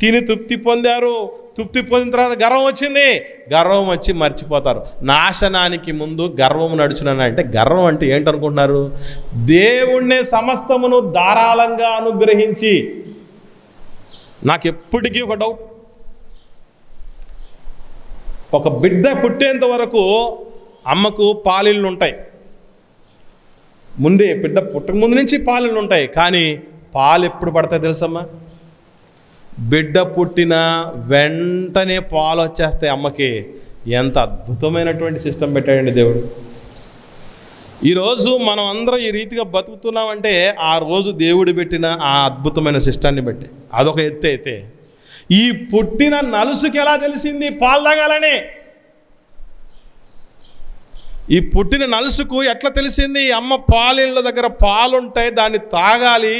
తిని తృప్తి పొందారు, తృప్తి పొందిన తర్వాత గర్వం వచ్చింది, గర్వం వచ్చి మర్చిపోతారు. నాశనానికి ముందు గర్వం నడుచునంటే, గర్వం అంటే ఏంటనుకుంటున్నారు? దేవుణ్ణి సమస్తమును ధారాళంగా అనుగ్రహించి. నాకు ఎప్పటికీ ఒక డౌట్, ఒక బిడ్డ పుట్టేంత వరకు అమ్మకు పాలిళ్ళు ఉంటాయి. ముందే బిడ్డ పుట్టక ముందు నుంచి పాలిళ్ళు ఉంటాయి. కానీ పాలు ఎప్పుడు పడతాయి తెలుసమ్మా? బిడ్డ పుట్టిన వెంటనే పాలు వచ్చేస్తాయి అమ్మకి. ఎంత అద్భుతమైనటువంటి సిస్టమ్ పెట్టాడండి దేవుడు. ఈరోజు మనం అందరం ఈ రీతిగా బతుకుతున్నామంటే ఆ రోజు దేవుడు పెట్టిన ఆ అద్భుతమైన సిస్టాన్ని బట్టి. అదొక ఎత్తు. అయితే ఈ పుట్టిన నలుసుకి ఎలా తెలిసింది పాలు తాగాలని? ఈ పుట్టిన నలుసుకు ఎట్లా తెలిసింది? అమ్మ పాలిళ్ళ దగ్గర పాలుంటాయి, దాన్ని తాగాలి,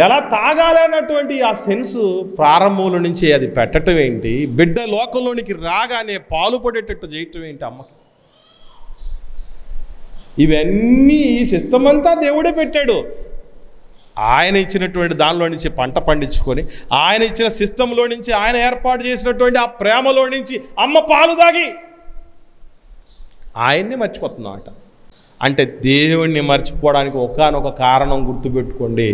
ఎలా తాగాలి అన్నటువంటి ఆ సెన్సు ప్రారంభంలో నుంచి అది పెట్టడం ఏంటి? బిడ్డ లోకంలోనికి రాగానే పాలు పడేటట్టు చేయటం ఏంటి అమ్మకి? ఇవన్నీ ఈ సిస్టమ్ అంతా దేవుడే పెట్టాడు. ఆయన ఇచ్చినటువంటి దానిలో నుంచి పంట పండించుకొని, ఆయన ఇచ్చిన సిస్టంలో నుంచి, ఆయన ఏర్పాటు చేసినటువంటి ఆ ప్రేమలో నుంచి అమ్మ పాలు దాగి ఆయన్ని మర్చిపోతున్నామట. అంటే దేవుణ్ణి మర్చిపోవడానికి ఒకానొక కారణం గుర్తుపెట్టుకోండి.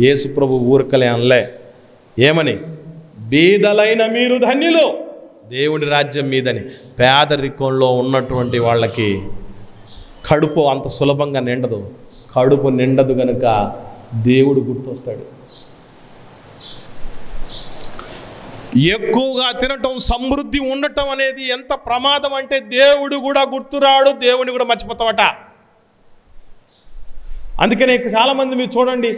యేసుప్రభు ఊరకలే అనలే, ఏమని? బీదలైన మీరు ధన్యులు, దేవుని రాజ్యం మీదని. పేదరికంలో ఉన్నటువంటి వాళ్ళకి కడుపు అంత సులభంగా నిండదు. కడుపు నిండదు కనుక దేవుడు గుర్తొస్తాడు. ఎక్కువగా తినటం, సమృద్ధి ఉండటం అనేది ఎంత ప్రమాదం అంటే దేవుడు కూడా గుర్తురాడు, దేవుని కూడా మర్చిపోతామట. అందుకనే చాలామంది మీరు చూడండి,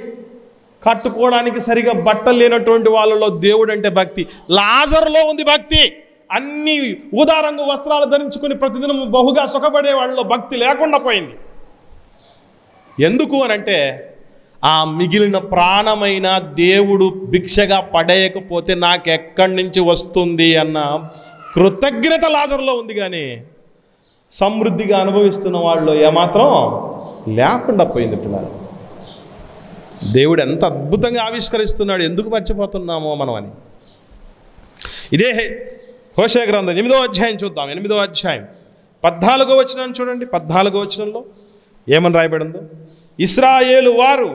కట్టుకోవడానికి సరిగా బట్టలు లేనటువంటి వాళ్ళలో దేవుడు అంటే భక్తి. లాజరులో ఉంది భక్తి. అన్ని ఊదారంగు వస్త్రాలు ధరించుకొని ప్రతిదినం బహుగా సుఖపడే వాళ్ళలో భక్తి లేకుండా పోయింది. ఎందుకు అనంటే ఆ మిగిలిన ప్రాణమైన దేవుడు భిక్షగా పడేయకపోతే నాకెక్కడి నుంచి వస్తుంది అన్న కృతజ్ఞత లాజరులో ఉంది. కానీ సమృద్ధిగా అనుభవిస్తున్న వాళ్ళు ఏమాత్రం లేకుండా పోయింది. పిల్లలు, దేవుడు ఎంత అద్భుతంగా ఆవిష్కరిస్తున్నాడు, ఎందుకు మర్చిపోతున్నామో మనం అని. ఇదే హోషేయ గ్రంథం 8వ అధ్యాయం చూద్దాం. 8వ అధ్యాయం 14వ వచనం చూడండి. 14వ వచనంలో ఏమని రాయబడిందో, ఇశ్రాయేలు వారు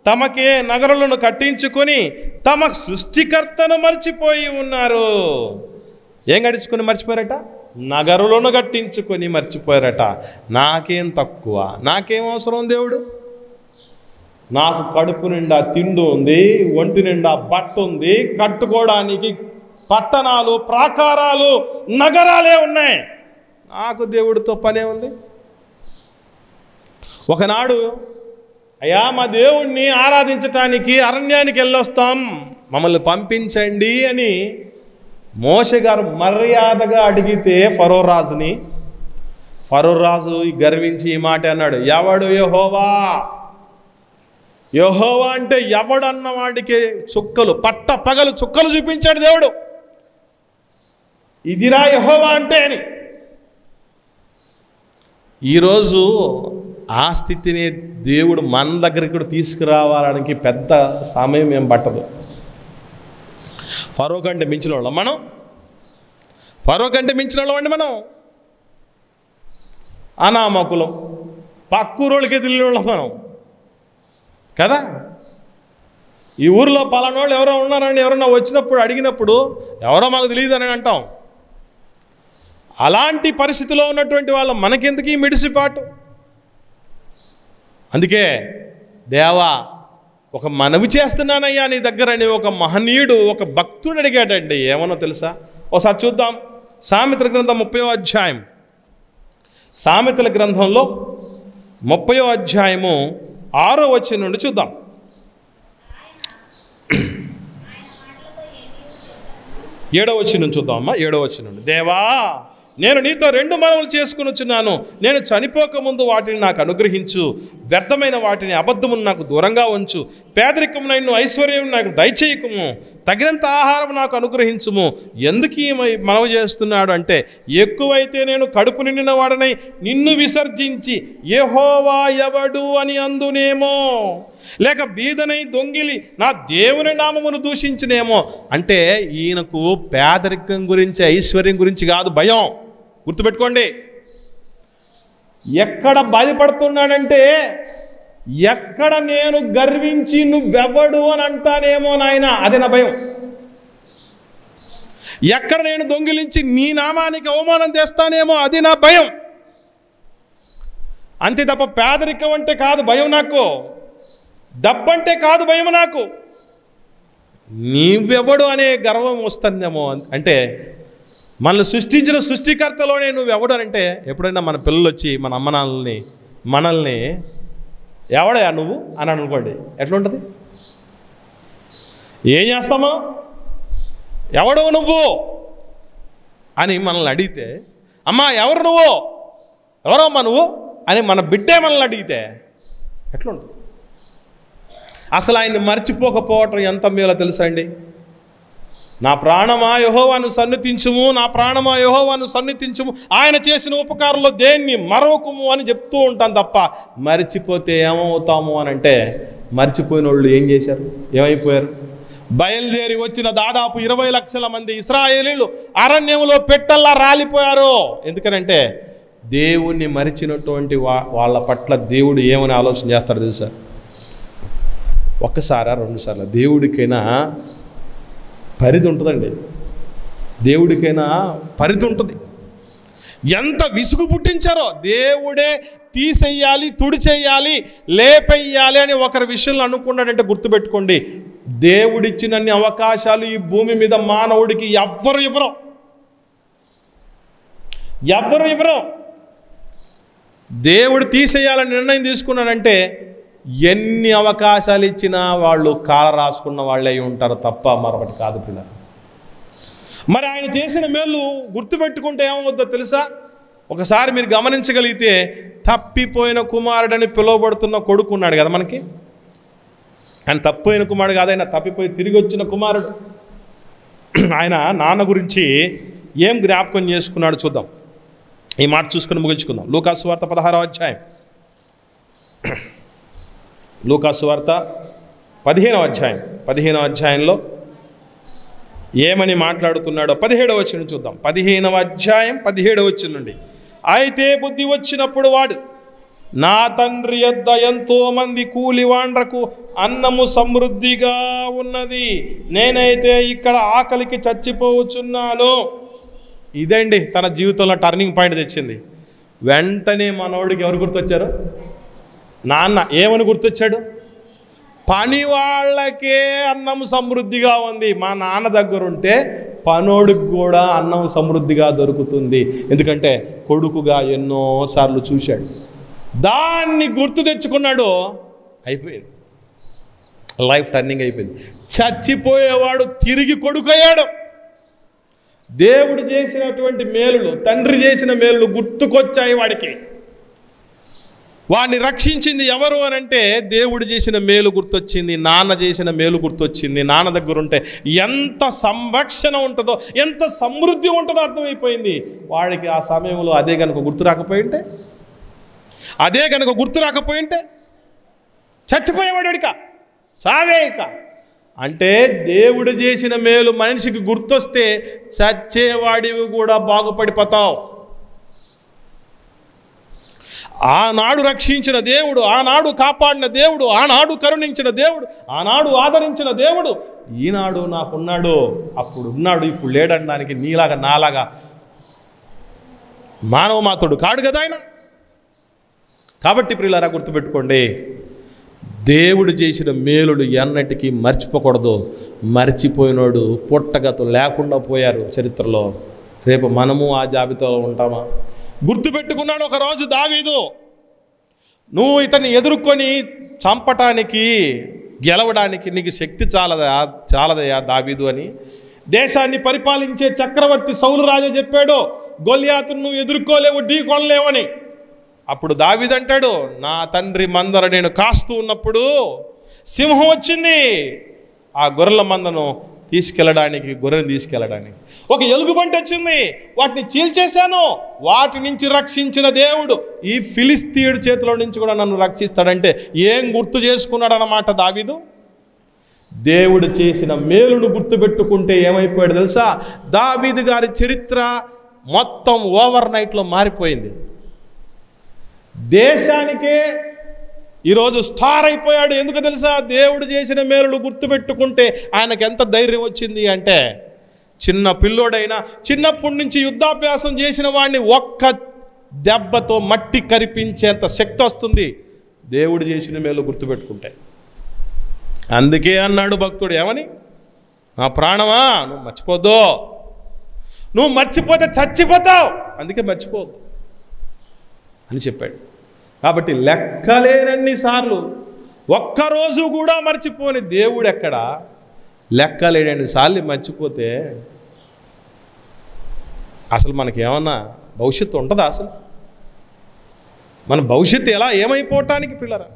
తమకే నగరులను కట్టించుకొని తమ సృష్టికర్తను మర్చిపోయి ఉన్నారు. ఏం కట్టించుకొని మర్చిపోయారట? నగరులను కట్టించుకొని మర్చిపోయారట. నాకేం తక్కువ, నాకేం అవసరం దేవుడు? నాకు కడుపు నిండా తిండి ఉంది, ఒంటి నిండా బట్ట ఉంది, కట్టుకోవడానికి పట్టణాలు, ప్రాకారాలు, నగరాలే ఉన్నాయి. నాకు దేవుడితో పనే ఉంది. ఒకనాడు, అయ్యా మా దేవుణ్ణి ఆరాధించటానికి అరణ్యానికి వెళ్ళొస్తాం, మమ్మల్ని పంపించండి అని మోషే గారు మర్యాదగా అడిగితే ఫరో రాజుని, ఫరో రాజు గర్వించి ఈ మాట అన్నాడు, ఎవడు యెహోవా? యెహోవా అంటే ఎవడన్న వాడికి చుక్కలు, పట్ట పగలు చుక్కలు చూపించాడు దేవుడు. ఇదిరా యెహోవా అంటే అని. ఈరోజు ఆ స్థితిని దేవుడు మన దగ్గరికి కూడా తీసుకురావడానికి పెద్ద సమయం ఏం పట్టదు. ఫరో కంటే మించిన వాళ్ళం మనం, ఫరో కంటే మించిన వాళ్ళం అండి మనం. అనామకులం, పక్కూరోళ్ళకే తెలియని వాళ్ళం మనం కదా. ఈ ఊరిలో పలానోళ్ళు ఎవరో ఉన్నారని ఎవరన్నా వచ్చినప్పుడు అడిగినప్పుడు ఎవరో మాకు తెలియదు అని అంటాం. అలాంటి పరిస్థితిలో ఉన్నటువంటి వాళ్ళం మనకెందుకు ఈ మిడిసిపాటు? అందుకే దేవా ఒక మనవి చేస్తున్నానయ్యా నీ దగ్గరని ఒక మహనీయుడు, ఒక భక్తుడు అడిగాడండి. ఏమన్నా తెలుసా? ఒకసారి చూద్దాం. సామెతల గ్రంథం 30వ అధ్యాయం, సామెతల గ్రంథంలో 30వ అధ్యాయము 6వ వచనం నుండి చూద్దాం. ఏడవ వచనం చూద్దాం అమ్మా. 7వ వచనం నుండి, దేవా నేను నీతో 2 మనవులు చేసుకునిచున్నాను, నేను చనిపోకముందు వాటిని నాకు అనుగ్రహించు, వ్యర్థమైన వాటిని అబద్ధమును నాకు దూరంగా ఉంచు, పేదరికమునైన ఐశ్వర్యం నాకు దయచేయకము, తగినంత ఆహారం నాకు అనుగ్రహించుము. ఎందుకు ఈ మనవి చేస్తున్నాడు అంటే, ఎక్కువైతే నేను కడుపు నిండిన వాడనై నిన్ను విసర్జించి యెహోవా ఎవడు అని అందునేమో, లేక బీదనై దొంగిలి నా దేవుని నామమును దూషించునేమో. అంటే ఈయనకు పేదరికం గురించి, ఐశ్వర్యం గురించి కాదు భయం. గుర్తుపెట్టుకోండి. ఎక్కడ బాధపడుతున్నాడంటే, ఎక్కడ నేను గర్వించి నువ్వెవడు అని అంటానేమో నాయన, అదే నా భయం. ఎక్కడ నేను దొంగిలించి నీ నామానికి అవమానం తెస్తానేమో, అది నా భయం. అంతే తప్ప పేదరికం అంటే కాదు భయం నాకు, డబ్బంటే కాదు భయం నాకు. నీవెవడు అనే గర్వం వస్తుందేమో. అంటే మనల్ని సృష్టించిన సృష్టికర్తలోనే నువ్వెవడు అంటే, ఎప్పుడైనా మన పిల్లలు వచ్చి మన అమ్మ నాన్నల్ని మనల్ని ఎవడయా నువ్వు అని అనుకోండి, ఎట్లుంటుంది? ఏం చేస్తామో, ఎవడవు నువ్వు అని మనల్ని అడిగితే, అమ్మా ఎవరు నువ్వు, ఎవరమ్మా నువ్వు అని మన బిడ్డే మనల్ని అడిగితే ఎట్లుంటుంది? అసలు ఆయన్ని మర్చిపోకపోవటం ఎంత మేలో తెలుసా అండి? నా ప్రాణమా యెహోవాను సన్నిధించుము, నా ప్రాణమా యెహోవాను సన్నిధించుము, ఆయన చేసిన ఉపకారంలో దేన్ని మరవకుము అని చెప్తూ ఉంటాను తప్ప మరిచిపోతే ఏమవుతాము అని అంటే, మర్చిపోయిన వాళ్ళు ఏం చేశారు, ఏమైపోయారు? బయలుదేరి వచ్చిన దాదాపు 20 లక్షల మంది ఇశ్రాయేలీలు అరణ్యంలో పెట్టల్లా రాలిపోయారు. ఎందుకనంటే దేవుణ్ణి మరిచినటువంటి వాళ్ళ పట్ల దేవుడు ఏమని ఆలోచన చేస్తాడు తెలుసా? ఒక్కసారా 2 సార్లు దేవుడికైనా పరిధి ఉంటుందండి. దేవుడికైనా పరిధి ఉంటుంది. ఎంత విసుగు పుట్టించారో, దేవుడే తీసేయాలి, తుడిచేయాలి, లేపెయ్యాలి అని ఒకరి విషయంలో అనుకున్నాడంటే గుర్తుపెట్టుకోండి, దేవుడిచ్చినన్ని అవకాశాలు ఈ భూమి మీద మానవుడికి ఎవ్వరు ఇవ్వరు. దేవుడు తీసేయాలని నిర్ణయం తీసుకున్నాడంటే ఎన్ని అవకాశాలు ఇచ్చినా వాళ్ళు కాల రాసుకున్న వాళ్ళే ఉంటారు తప్ప మరొకటి కాదు పిల్లలు. మరి ఆయన చేసిన మేలు గుర్తుపెట్టుకుంటే ఏమవుద్దో తెలుసా? ఒకసారి మీరు గమనించగలిగితే, తప్పిపోయిన కుమారుడని పిలువబడుతున్న కొడుకు ఉన్నాడు కదా మనకి. ఆయన తప్పిపోయిన కుమారుడు కాదు, ఆయన తప్పిపోయి తిరిగి వచ్చిన కుమారుడు. ఆయన నాన్న గురించి ఏం జ్ఞాపకం చేసుకున్నాడు చూద్దాం. ఈ మాట చూసుకుని ముగించుకుందాం. లూకాసు వార్త 16వ అధ్యాయం, లూకాసు వార్త 15వ అధ్యాయంలో ఏమని మాట్లాడుతున్నాడో 17వ వచనం చూద్దాం. 15వ అధ్యాయం 17వ వచనం నుండి, అయితే బుద్ధి వచ్చినప్పుడు వాడు, నా తండ్రి యొద్ద ఎంతో మంది కూలివాండ్రకు అన్నము సమృద్ధిగా ఉన్నది, నేనైతే ఇక్కడ ఆకలికి చచ్చిపోవచ్చున్నాను. ఇదండి తన జీవితంలో టర్నింగ్ పాయింట్ తెచ్చింది. వెంటనే మనోడికి ఎవరు గుర్తొచ్చారు? నాన్న. ఏమని గుర్తొచ్చాడు? పని వాళ్ళకే అన్నం సమృద్ధిగా ఉంది, మా నాన్న దగ్గర ఉంటే పనోడికి కూడా అన్నం సమృద్ధిగా దొరుకుతుంది. ఎందుకంటే కొడుకుగా ఎన్నోసార్లు చూశాడు. దాన్ని గుర్తు తెచ్చుకున్నాడు. అయిపోయింది, లైఫ్ టర్నింగ్ అయిపోయింది. చచ్చిపోయేవాడు తిరిగి కొడుకయ్యాడు. దేవుడు చేసినటువంటి మేలులు, తండ్రి చేసిన మేలులు గుర్తుకొచ్చాయి వాడికి. వాడిని రక్షించింది ఎవరు అని అంటే దేవుడు చేసిన మేలు గుర్తొచ్చింది, నాన్న చేసిన మేలు గుర్తొచ్చింది. నాన్న దగ్గర ఉంటే ఎంత సంరక్షణ ఉంటుందో, ఎంత సమృద్ధి ఉంటుందో అర్థమైపోయింది వాడికి. ఆ సమయంలో అదే కనుక గుర్తు రాకపోయింటే చచ్చిపోయేవాడు ఇక, సావే ఇక. అంటే దేవుడు చేసిన మేలు మనిషికి గుర్తొస్తే చచ్చేవాడివి కూడా బాగుపడిపోతావు. ఆనాడు రక్షించిన దేవుడు, ఆనాడు కాపాడిన దేవుడు, ఆనాడు కరుణించిన దేవుడు, ఆనాడు ఆదరించిన దేవుడు ఈనాడు నాకున్నాడు, అప్పుడు ఉన్నాడు, ఇప్పుడు లేడనడానికి నీలాగా నాలాగా మానవ మాతడు కాడు కదా ఆయన. కాబట్టి ప్రియులారా గుర్తుపెట్టుకోండి, దేవుడు చేసిన మేలుడు ఎన్నటికీ మర్చిపోకూడదు. మర్చిపోయినోడు పుట్టగత లేకుండా పోయారు చరిత్రలో. రేపు మనము ఆ జాబితాలో ఉంటామా? గుర్తుపెట్టుకున్నాడు ఒకరోజు దావీదు, నువ్వు ఇతన్ని ఎదుర్కొని చంపటానికి, గెలవడానికి నీకు శక్తి చాలదయా దావీదు అని దేశాన్ని పరిపాలించే చక్రవర్తి సౌలు రాజా చెప్పాడు, గొల్యాతును నువ్వు ఎదుర్కోలేవు, ఢీ కొనలేవని. అప్పుడు దావీదు అంటాడు, నా తండ్రి మందర నేను కాస్తూ ఉన్నప్పుడు సింహం వచ్చింది, ఆ గొర్రెల మందను గొర్రెని తీసుకెళ్ళడానికి ఒక ఎలుగుబంటి వచ్చింది, వాటిని చీల్చేశాను, వాటి నుంచి రక్షించిన దేవుడు ఈ ఫిలిస్తీయుడి చేతిలో నుంచి కూడా నన్ను రక్షిస్తాడంటే ఏం గుర్తు చేసుకున్నాడు అన్నమాట దావీదు. దేవుడు చేసిన మేలును గుర్తుపెట్టుకుంటే ఏమైపోయాడు తెలుసా? దావీదు గారి చరిత్ర మొత్తం ఓవర్ నైట్లో మారిపోయింది. దేశానికే ఈరోజు స్టార్ అయిపోయాడు. ఎందుకు తెలుసా? దేవుడు చేసిన మేలులు గుర్తుపెట్టుకుంటే ఆయనకు ఎంత ధైర్యం వచ్చింది అంటే, చిన్న పిల్లోడైనా చిన్నప్పటి నుంచి యుద్ధాభ్యాసం చేసిన వాడిని ఒక్క దెబ్బతో మట్టి కరిపించేంత శక్తి వస్తుంది దేవుడు చేసిన మేలు గుర్తుపెట్టుకుంటే. అందుకే అన్నాడు భక్తుడు, ఏమని? నా ప్రాణమా నువ్వు మర్చిపోద్దు, నువ్వు మర్చిపోతే చచ్చిపోతావు, అందుకే మర్చిపోద్దు అని చెప్పాడు. కాబట్టి లెక్కలేనన్ని సార్లు ఒక్కరోజు కూడా మర్చిపోని దేవుడు ఎక్కడ? లెక్కలేనన్ని సార్లు మర్చిపోతే అసలు మనకేమన్నా భవిష్యత్తు ఉంటుందా? అసలు మన భవిష్యత్తు ఏమైపోవటానికి పిల్లరా?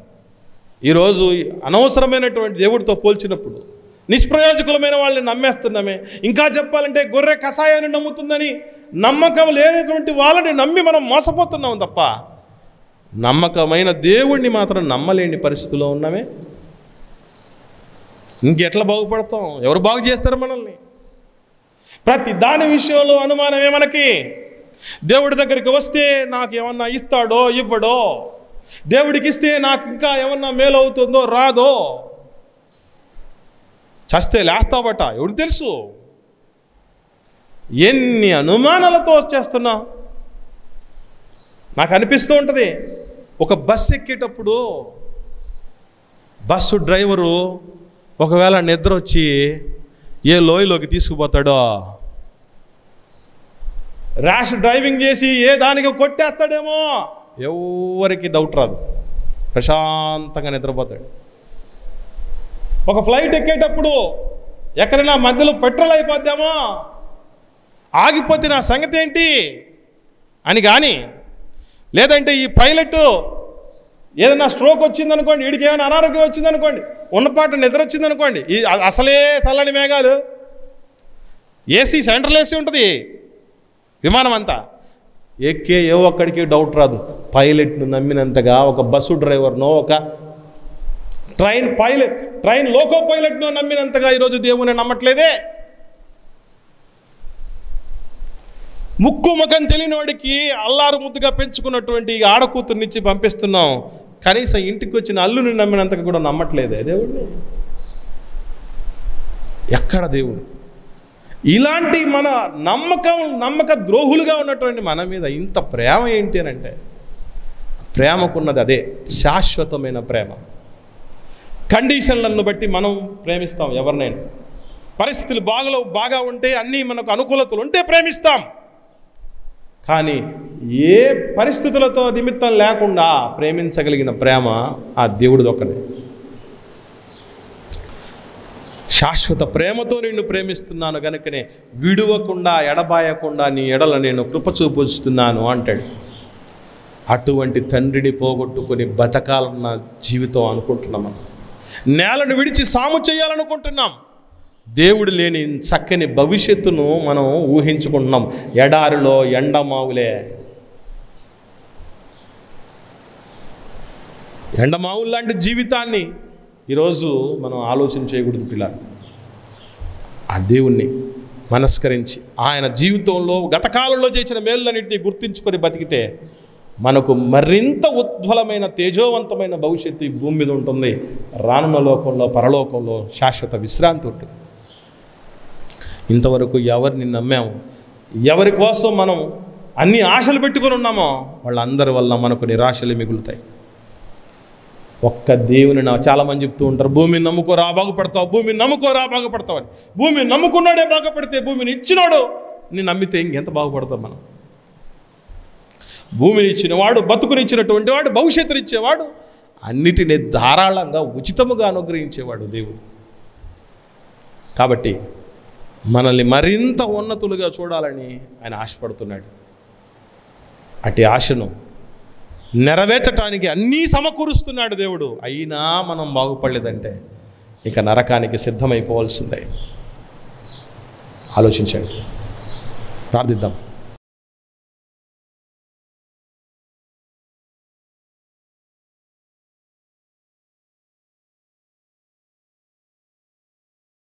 ఈరోజు అనవసరమైనటువంటి దేవుడితో పోల్చినప్పుడు నిష్ప్రయోజకులమైన వాళ్ళని నమ్మేస్తున్నామే. ఇంకా చెప్పాలంటే గొర్రె కషాయాన్ని నమ్ముతుందని నమ్మకం లేనటువంటి వాళ్ళని నమ్మి మనం మోసపోతున్నాం తప్ప నమ్మకమైన దేవుణ్ణి మాత్రం నమ్మలేని పరిస్థితిలో ఉన్నామే. ఇంకెట్లా బాగుపడతాం? ఎవరు బాగు చేస్తారు మనల్ని? ప్రతి దాని విషయంలో అనుమానమే మనకి. దేవుడి దగ్గరికి వస్తే నాకు ఏమన్నా ఇస్తాడో ఇవ్వడో, దేవుడికి ఇస్తే నాకు ఇంకా ఏమన్నా మేలు అవుతుందో రాదో, చస్తే లేస్తాబట ఎవరికి తెలుసు. ఎన్ని అనుమానాలతో వచ్చేస్తున్నా. నాకు అనిపిస్తూ ఉంటుంది, ఒక బస్సు ఎక్కేటప్పుడు బస్సు డ్రైవరు ఒకవేళ నిద్ర వచ్చి ఏ లోయలోకి తీసుకుపోతాడో, ర్యాష్ డ్రైవింగ్ చేసి ఏ దానికి కొట్టేస్తాడేమో, ఎవరికి డౌట్ రాదు, ప్రశాంతంగా నిద్రపోతాడు. ఒక ఫ్లైట్ ఎక్కేటప్పుడు ఎక్కడైనా మధ్యలో పెట్రోల్ అయిపోద్దామో, ఆగిపోతే నా సంగతి ఏంటి అని కానీ, లేదంటే ఈ పైలట్ ఏదైనా స్ట్రోక్ వచ్చిందనుకోండి, వీడికి ఏమైనా అనారోగ్యం వచ్చిందనుకోండి, ఉన్నపాటు నిద్ర వచ్చిందనుకోండి, ఈ అసలే చల్లని మేఘాలు, ఏసీ సెంట్రల్ ఏసీ ఉంటుంది విమానం అంతా, ఎక్కే ఏ ఒక్కడికి డౌట్ రాదు. పైలట్ను నమ్మినంతగా ఒక బస్సు డ్రైవర్నో, ఒక ట్రైన్ లోకో పైలట్ను నమ్మినంతగా ఈరోజు దేవుని నమ్మట్లేదే. ముక్కు ముఖం తెలియని వాడికి అల్లారు ముద్దుగా పెంచుకున్నటువంటి ఆడకూతుర్నిచ్చి పంపిస్తున్నాం, కనీసం ఇంటికి వచ్చిన అల్లుని నమ్మినంతగా కూడా నమ్మట్లేదే దేవుడిని. ఎక్కడ దేవుడు? ఇలాంటి మన నమ్మక ద్రోహులుగా ఉన్నటువంటి మన మీద ఇంత ప్రేమ ఏంటి అని అంటే, ప్రేమకున్నది అదే శాశ్వతమైన ప్రేమ. కండిషన్లను బట్టి మనం ప్రేమిస్తాం ఎవరినైనా. పరిస్థితులు బాగా ఉంటే, అన్నీ మనకు అనుకూలతలు ఉంటే ప్రేమిస్తాం. కానీ ఏ పరిస్థితులతో నిమిత్తం లేకుండా ప్రేమించగలిగిన ప్రేమ ఆ దేవుడిది ఒక్కడే. శాశ్వత ప్రేమతో నిన్ను ప్రేమిస్తున్నాను గనుకనే విడువకుండా ఎడబాయకుండా నీ ఎడల నేను కృప చూపుస్తున్నాను అంటాడు. అటువంటి తండ్రిని పోగొట్టుకొని బతకాలన్న జీవితం అనుకుంటున్నాం. మనం నేలను విడిచి సాము చేయాలనుకుంటున్నాం. దేవుడు లేని చక్కని భవిష్యత్తును మనం ఊహించుకుంటున్నాం. ఎడారిలో ఎండమావులే. ఎండమావులు లాంటి జీవితాన్ని ఈరోజు మనం ఆలోచన చేయకూడదు పిల్లలు. ఆ దేవుణ్ణి మనస్కరించి ఆయన జీవితంలో గతకాలంలో చేసిన మేళ్ళన్నింటినీ గుర్తించుకొని బతికితే మనకు మరింత ఉజ్వలమైన తేజోవంతమైన భవిష్యత్తు ఈ భూమి మీద ఉంటుంది. రానున్న లోకంలో, పరలోకంలో శాశ్వత విశ్రాంతి ఉంటుంది. ఇంతవరకు ఎవరిని నమ్మాము, ఎవరి కోసం మనం అన్ని ఆశలు పెట్టుకొని ఉన్నామో వాళ్ళందరి వల్ల మనకు నిరాశలు మిగులుతాయి. ఒక్క దేవుని చాలామంది చెప్తూ ఉంటారు, భూమిని నమ్ముకోరా బాగుపడతావు, భూమిని నమ్ముకోరా బాగుపడతావు అని. భూమిని నమ్ముకున్నాడే బాగుపడితే, భూమిని ఇచ్చినాడు నీ నమ్మితే ఇంకెంత బాగుపడతాం మనం? భూమిని ఇచ్చినవాడు, బతుకునిచ్చినటువంటి వాడు, భవిష్యత్తునిచ్చేవాడు, అన్నిటినీ ధారాళంగా ఉచితముగా అనుగ్రహించేవాడు దేవుడు. కాబట్టి మనల్ని మరింత ఉన్నతులుగా చూడాలని ఆయన ఆశపడుతున్నాడు. అట్టి ఆశను నెరవేర్చటానికి అన్నీ సమకూరుస్తున్నాడు దేవుడు. అయినా మనం బాగుపడలేదంటే ఇక నరకానికి సిద్ధమైపోవాల్సిందే. ఆలోచించండి, ప్రార్థిద్దాం.